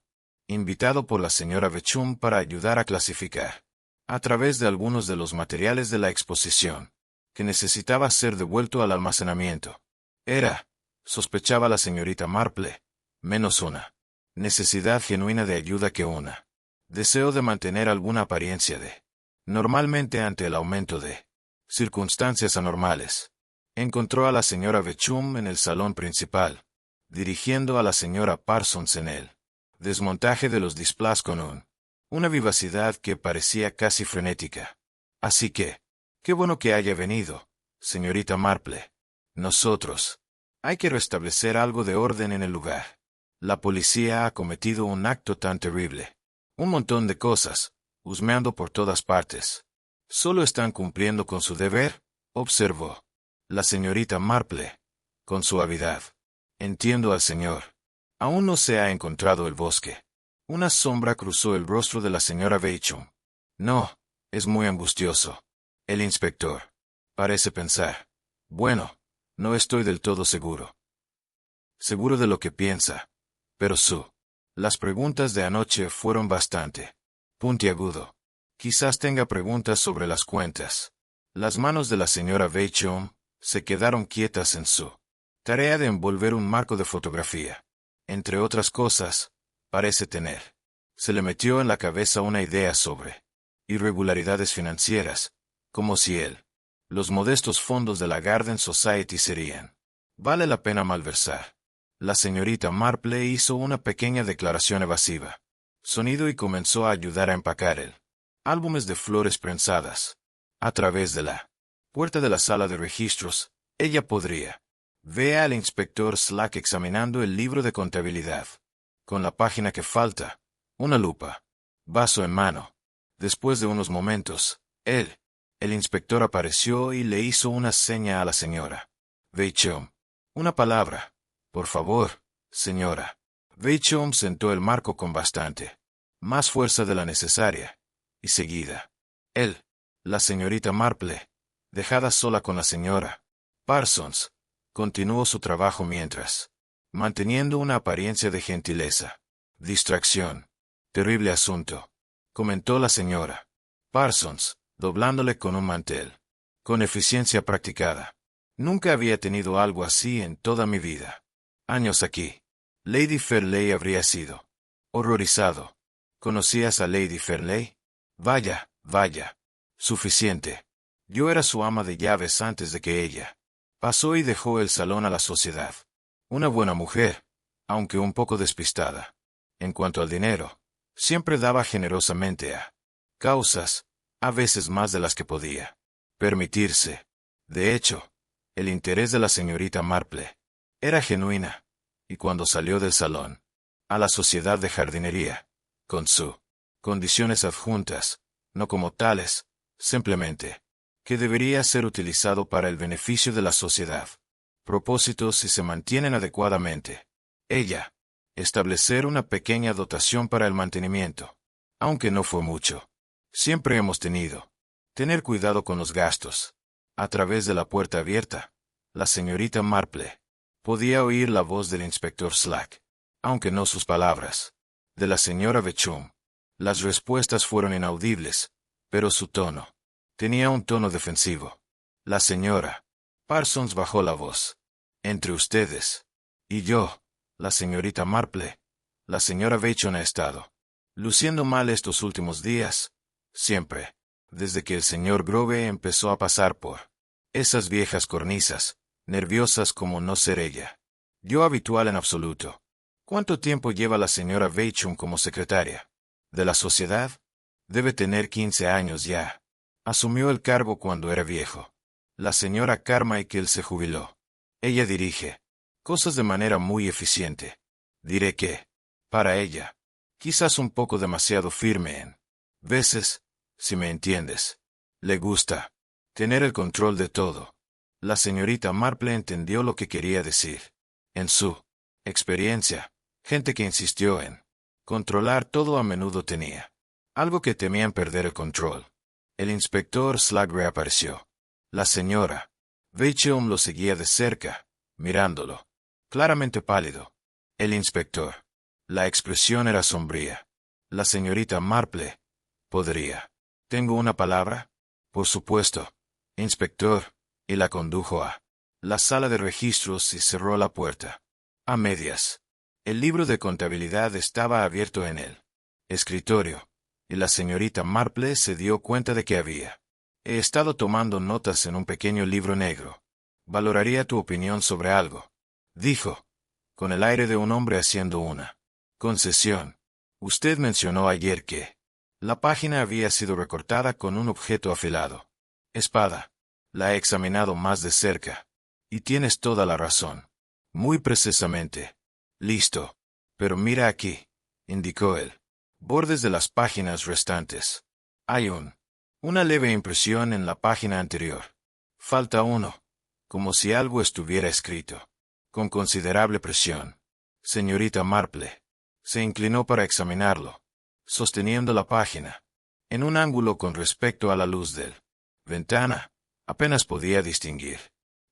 invitado por la señora Beauchamp para ayudar a clasificar, a través de algunos de los materiales de la exposición, que necesitaba ser devuelto al almacenamiento. Era, sospechaba la señorita Marple, menos una necesidad genuina de ayuda que una deseo de mantener alguna apariencia de normalmente ante el aumento de circunstancias anormales. Encontró a la señora Beauchamp en el salón principal, dirigiendo a la señora Parsons en el desmontaje de los displays con una vivacidad que parecía casi frenética. Así que, qué bueno que haya venido, señorita Marple. Nosotros. Hay que restablecer algo de orden en el lugar. La policía ha cometido un acto tan terrible. Un montón de cosas, husmeando por todas partes. ¿Solo están cumpliendo con su deber?, observó la señorita Marple, con suavidad. Entiendo al señor. Aún no se ha encontrado el bosque. Una sombra cruzó el rostro de la señora Beauchamp. No, es muy angustioso. El inspector parece pensar. Bueno, no estoy del todo seguro. Seguro de lo que piensa. Pero su Las preguntas de anoche fueron bastante puntiagudo. Quizás tenga preguntas sobre las cuentas. Las manos de la señora Beauchamp se quedaron quietas en su tarea de envolver un marco de fotografía. Entre otras cosas, parece tener. Se le metió en la cabeza una idea sobre irregularidades financieras, como si los modestos fondos de la Garden Society serían. Vale la pena malversar. La señorita Marple hizo una pequeña declaración evasiva. Sonido y comenzó a ayudar a empacar álbumes de flores prensadas. A través de la puerta de la sala de registros, ella podría ver al inspector Slack examinando el libro de contabilidad. Con la página que falta, una lupa, vaso en mano. Después de unos momentos, el inspector apareció y le hizo una seña a la señora Beauchamp. Una palabra. Por favor, señora. Beauchamp sentó el marco con bastante más fuerza de la necesaria. Y seguida, la señorita Marple, dejada sola con la señora Parsons, continuó su trabajo mientras, manteniendo una apariencia de gentileza. Distracción. Terrible asunto, comentó la señora Parsons, doblándole con un mantel. Con eficiencia practicada. Nunca había tenido algo así en toda mi vida. Años aquí. Lady Fairley habría sido horrorizado. ¿Conocías a Lady Fairley? Vaya, vaya. Suficiente. Yo era su ama de llaves antes de que ella pasó y dejó el salón a la sociedad. Una buena mujer, aunque un poco despistada. En cuanto al dinero, siempre daba generosamente a causas, a veces más de las que podía permitirse. De hecho, el interés de la señorita Marple era genuina, y cuando salió del salón, a la sociedad de jardinería, con sus condiciones adjuntas, no como tales, simplemente, que debería ser utilizado para el beneficio de la sociedad. Propósitos si se mantienen adecuadamente. Ella, establecer una pequeña dotación para el mantenimiento, aunque no fue mucho. Siempre hemos tenido. Tener cuidado con los gastos. A través de la puerta abierta, la señorita Marple podía oír la voz del inspector Slack, aunque no sus palabras. De la señora Beauchamp. Las respuestas fueron inaudibles, pero su tono tenía un tono defensivo. La señora Parsons bajó la voz. Entre ustedes y yo, la señorita Marple, la señora Beauchamp ha estado luciendo mal estos últimos días, siempre, desde que el señor Grove empezó a pasar por esas viejas cornisas, nerviosas como no ser ella. Yo habitual en absoluto. ¿Cuánto tiempo lleva la señora Beauchamp como secretaria de la sociedad? Debe tener 15 años ya. Asumió el cargo cuando era viejo. La señora Carmichael se jubiló. Ella dirige cosas de manera muy eficiente. Diré que, para ella, quizás un poco demasiado firme en veces, si me entiendes. Le gusta tener el control de todo. La señorita Marple entendió lo que quería decir. En su experiencia, gente que insistió en controlar todo a menudo tenía algo que temían perder el control. El inspector Slack reapareció. La señora Beauchamp lo seguía de cerca, mirándolo, claramente pálido. El inspector. La expresión era sombría. La señorita Marple. ¿Podría? ¿Tengo una palabra? Por supuesto, inspector, y la condujo a la sala de registros y cerró la puerta. A medias. El libro de contabilidad estaba abierto en el escritorio, y la señorita Marple se dio cuenta de que había estado tomando notas en un pequeño libro negro. Valoraría tu opinión sobre algo, dijo, con el aire de un hombre haciendo una concesión. Usted mencionó ayer que la página había sido recortada con un objeto afilado. Espada. La he examinado más de cerca. Y tienes toda la razón. Muy precisamente. Listo. Pero mira aquí, indicó él. Bordes de las páginas restantes. Hay una leve impresión en la página anterior. Falta uno. Como si algo estuviera escrito. Con considerable presión. Señorita Marple. Se inclinó para examinarlo, sosteniendo la página. En un ángulo con respecto a la luz del ventana, apenas podía distinguir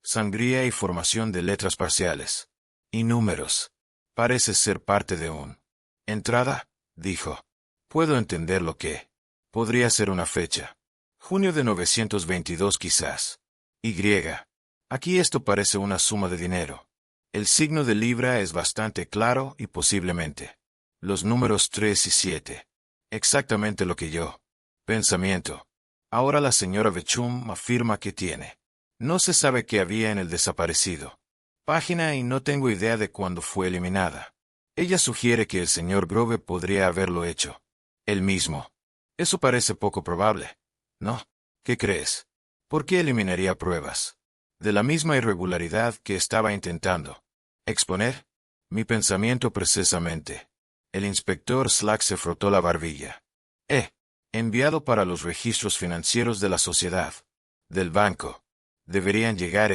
sangría y formación de letras parciales. Y números. Parece ser parte de un Entrada, dijo. Puedo entender lo que. Podría ser una fecha. Junio de 922 quizás. Y. Aquí esto parece una suma de dinero. El signo de libra es bastante claro y posiblemente. Los números 3 y 7. Exactamente lo que yo. Pensamiento. Ahora la señora Bechum afirma que tiene. No se sabe qué había en el desaparecido. Página y no tengo idea de cuándo fue eliminada. Ella sugiere que el señor Grove podría haberlo hecho. Él mismo. Eso parece poco probable. ¿No? ¿Qué crees? ¿Por qué eliminaría pruebas? De la misma irregularidad que estaba intentando exponer. Mi pensamiento precisamente. El inspector Slack se frotó la barbilla. Enviado para los registros financieros de la sociedad. Del banco. Deberían llegar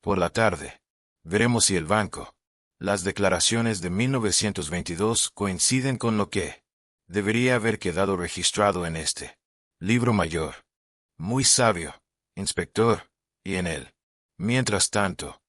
por la tarde. Veremos si el banco. Las declaraciones de 1922 coinciden con lo que debería haber quedado registrado en libro mayor. Muy sabio, inspector, y en él. Mientras tanto,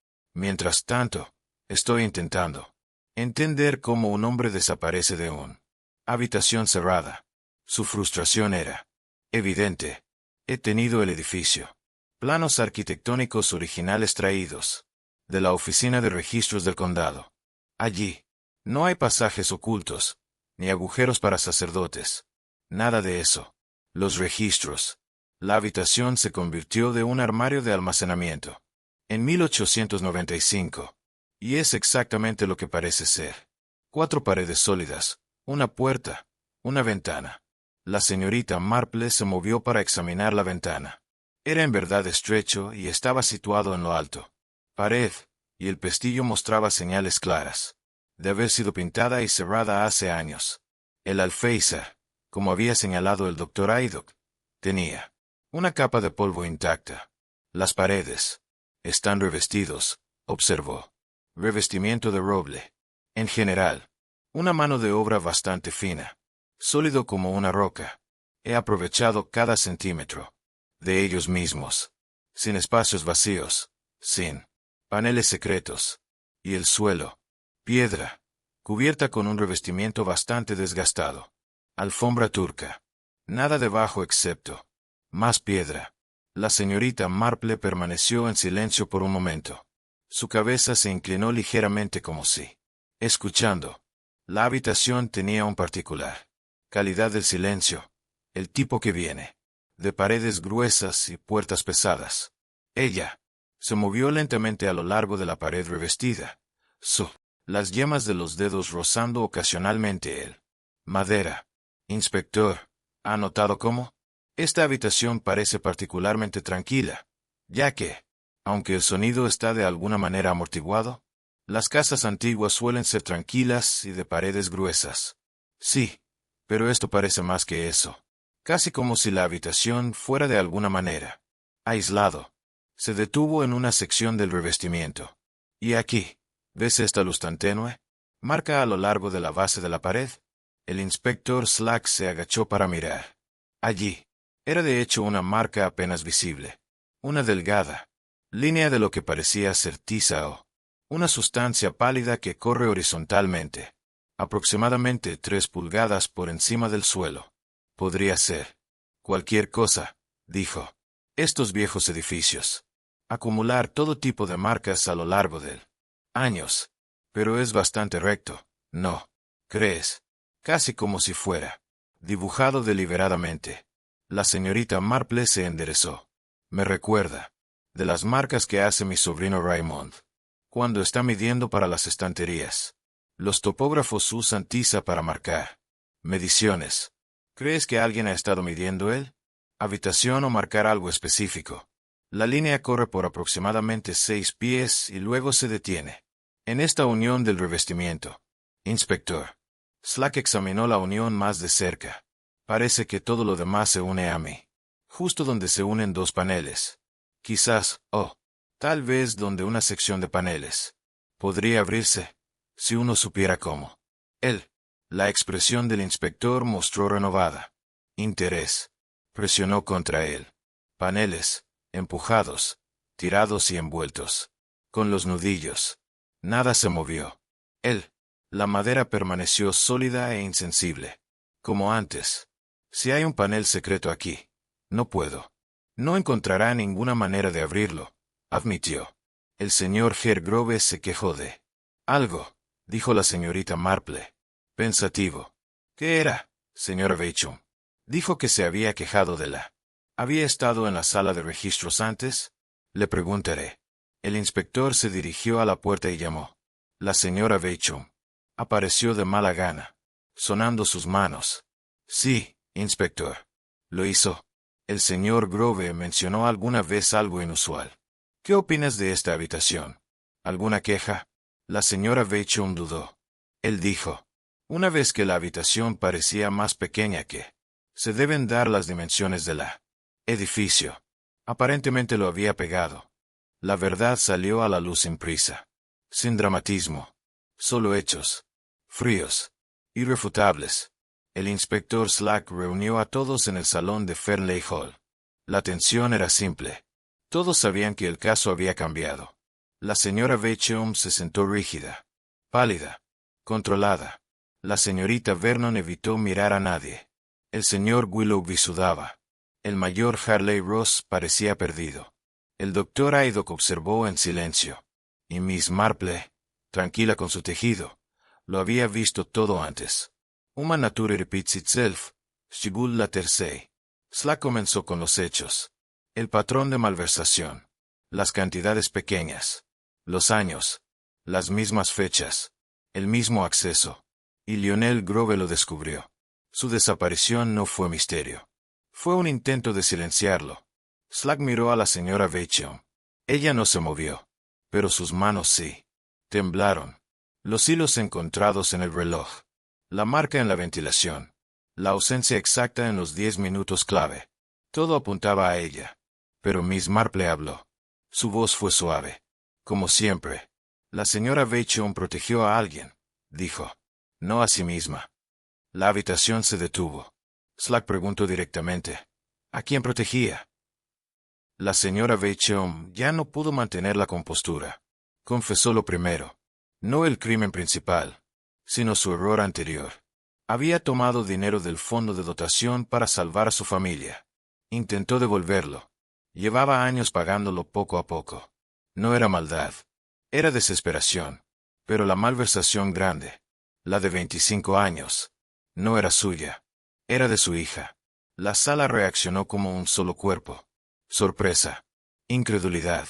estoy intentando entender cómo un hombre desaparece de una habitación cerrada. Su frustración era evidente. He tenido el edificio. Planos arquitectónicos originales traídos de la oficina de registros del condado. Allí no hay pasajes ocultos, ni agujeros para sacerdotes. Nada de eso. Los registros. La habitación se convirtió de un armario de almacenamiento. En 1895. Y es exactamente lo que parece ser. 4 paredes sólidas, una puerta, una ventana. La señorita Marple se movió para examinar la ventana. Era en verdad estrecho y estaba situado en lo alto. Pared, y el pestillo mostraba señales claras de haber sido pintada y cerrada hace años. El alféizar, como había señalado el doctor Aydock, tenía una capa de polvo intacta. Las paredes están revestidos, observó. Revestimiento de roble. En general, una mano de obra bastante fina. Sólido como una roca. He aprovechado cada centímetro de ellos mismos. Sin espacios vacíos. Sin paneles secretos. Y el suelo. Piedra. Cubierta con un revestimiento bastante desgastado. Alfombra turca. Nada debajo excepto más piedra. La señorita Marple permaneció en silencio por un momento. Su cabeza se inclinó ligeramente como si escuchando. La habitación tenía un particular calidad del silencio, el tipo que viene de paredes gruesas y puertas pesadas. Ella se movió lentamente a lo largo de la pared revestida, las yemas de los dedos rozando ocasionalmente el madera. Inspector, ¿ha notado cómo? Esta habitación parece particularmente tranquila, ya que, aunque el sonido está de alguna manera amortiguado, las casas antiguas suelen ser tranquilas y de paredes gruesas. Sí, pero esto parece más que eso. Casi como si la habitación fuera de alguna manera aislado. Se detuvo en una sección del revestimiento. Y aquí, ¿ves esta luz tan tenue? Marca a lo largo de la base de la pared. El inspector Slack se agachó para mirar. Allí. Era de hecho una marca apenas visible. Una delgada línea de lo que parecía ser tiza o una sustancia pálida que corre horizontalmente, aproximadamente 3 pulgadas por encima del suelo. Podría ser cualquier cosa, dijo. Estos viejos edificios. Acumular todo tipo de marcas a lo largo de años. Pero es bastante recto, ¿no crees? Casi como si fuera dibujado deliberadamente. La señorita Marple se enderezó. Me recuerda de las marcas que hace mi sobrino Raymond cuando está midiendo para las estanterías. Los topógrafos usan tiza para marcar mediciones. ¿Crees que alguien ha estado midiendo él? Habitación o marcar algo específico. La línea corre por aproximadamente 6 pies y luego se detiene. En esta unión del revestimiento. Inspector. Slack examinó la unión más de cerca. Parece que todo lo demás se une a mí. Justo donde se unen 2 paneles. Quizás, tal vez donde una sección de paneles podría abrirse, si uno supiera cómo. La expresión del inspector mostró renovada interés. Presionó contra él. Paneles, empujados, tirados y envueltos. Con los nudillos. Nada se movió. La madera permaneció sólida e insensible. Como antes. Si hay un panel secreto aquí. No puedo. No encontrará ninguna manera de abrirlo, admitió. El señor Hargrove se quejó de algo, dijo la señorita Marple. Pensativo. ¿Qué era, señora Beauchamp? Dijo que se había quejado de la... ¿Había estado en la sala de registros antes? Le preguntaré. El inspector se dirigió a la puerta y llamó. La señora Beauchamp apareció de mala gana, sonando sus manos. Sí, inspector. Lo hizo. El señor Grove mencionó alguna vez algo inusual. ¿Qué opinas de esta habitación? ¿Alguna queja? La señora Beauchamp dudó. Él dijo. Una vez que la habitación parecía más pequeña que... Se deben dar las dimensiones de la... edificio. Aparentemente lo había pegado. La verdad salió a la luz sin prisa. Sin dramatismo. Solo hechos. Fríos. Irrefutables. El inspector Slack reunió a todos en el salón de Fernley Hall. La tensión era simple. Todos sabían que el caso había cambiado. La señora Beauchamp se sentó rígida. Pálida. Controlada. La señorita Vernon evitó mirar a nadie. El señor Willoughby sudaba. El mayor Harley Ross parecía perdido. El doctor Aydock observó en silencio. Y Miss Marple, tranquila con su tejido, lo había visto todo antes. Human nature repeats itself, Shibul la tercei. Slack comenzó con los hechos. El patrón de malversación. Las cantidades pequeñas. Los años. Las mismas fechas. El mismo acceso. Y Lionel Grove lo descubrió. Su desaparición no fue misterio. Fue un intento de silenciarlo. Slack miró a la señora Beauchamp. Ella no se movió. Pero sus manos sí. Temblaron. Los hilos encontrados en el reloj. La marca en la ventilación. La ausencia exacta en los 10 minutos clave. Todo apuntaba a ella. Pero Miss Marple habló. Su voz fue suave. Como siempre. La señora Beauchamp protegió a alguien, dijo. No a sí misma. La habitación se detuvo. Slack preguntó directamente. ¿A quién protegía? La señora Beauchamp ya no pudo mantener la compostura. Confesó lo primero. No el crimen principal, sino su error anterior. Había tomado dinero del fondo de dotación para salvar a su familia. Intentó devolverlo. Llevaba años pagándolo poco a poco. No era maldad. Era desesperación. Pero la malversación grande, la de 25 años, no era suya. Era de su hija. La sala reaccionó como un solo cuerpo. Sorpresa. Incredulidad.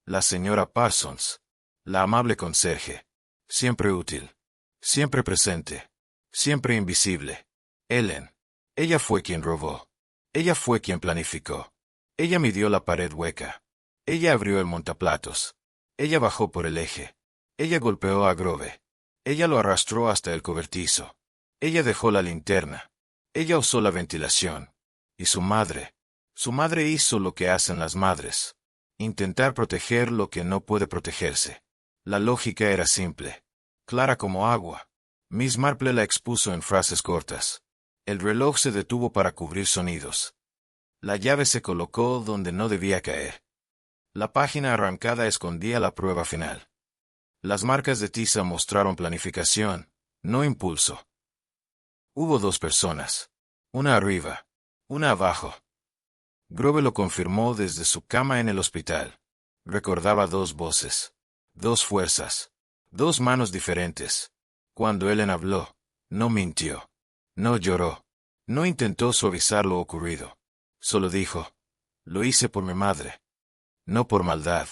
La señora Parsons. La amable conserje. Siempre útil. Siempre presente. Siempre invisible. Ellen. Ella fue quien robó. Ella fue quien planificó. Ella midió la pared hueca. Ella abrió el montaplatos. Ella bajó por el eje. Ella golpeó a Grove. Ella lo arrastró hasta el cobertizo. Ella dejó la linterna. Ella usó la ventilación. Y su madre hizo lo que hacen las madres. Intentar proteger lo que no puede protegerse. La lógica era simple. Clara como agua. Miss Marple la expuso en frases cortas. El reloj se detuvo para cubrir sonidos. La llave se colocó donde no debía caer. La página arrancada escondía la prueba final. Las marcas de tiza mostraron planificación, no impulso. Hubo 2 personas. Una arriba, una abajo. Grove lo confirmó desde su cama en el hospital. Recordaba 2 voces, 2 fuerzas, 2 manos diferentes. Cuando Ellen habló, no mintió, no lloró, no intentó suavizar lo ocurrido. Solo dijo, lo hice por mi madre. No por maldad,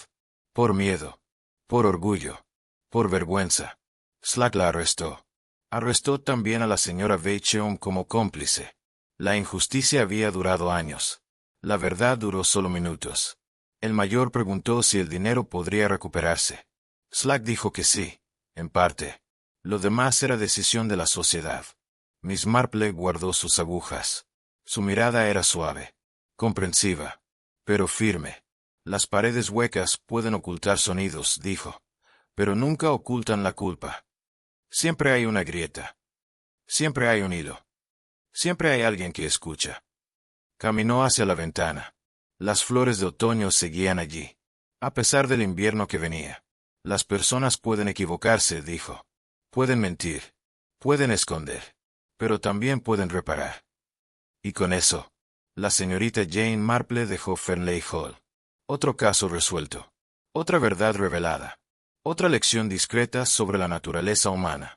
por miedo, por orgullo, por vergüenza. Slack la arrestó. Arrestó también a la señora Beauchamp como cómplice. La injusticia había durado años. La verdad duró solo minutos. El mayor preguntó si el dinero podría recuperarse. Slack dijo que sí, en parte. Lo demás era decisión de la sociedad. Miss Marple guardó sus agujas. Su mirada era suave, comprensiva, pero firme. Las paredes huecas pueden ocultar sonidos, dijo, pero nunca ocultan la culpa. Siempre hay una grieta. Siempre hay un hilo. Siempre hay alguien que escucha. Caminó hacia la ventana. Las flores de otoño seguían allí. A pesar del invierno que venía. Las personas pueden equivocarse, dijo. Pueden mentir. Pueden esconder. Pero también pueden reparar. Y con eso, la señorita Jane Marple dejó Fernley Hall. Otro caso resuelto. Otra verdad revelada. Otra lección discreta sobre la naturaleza humana.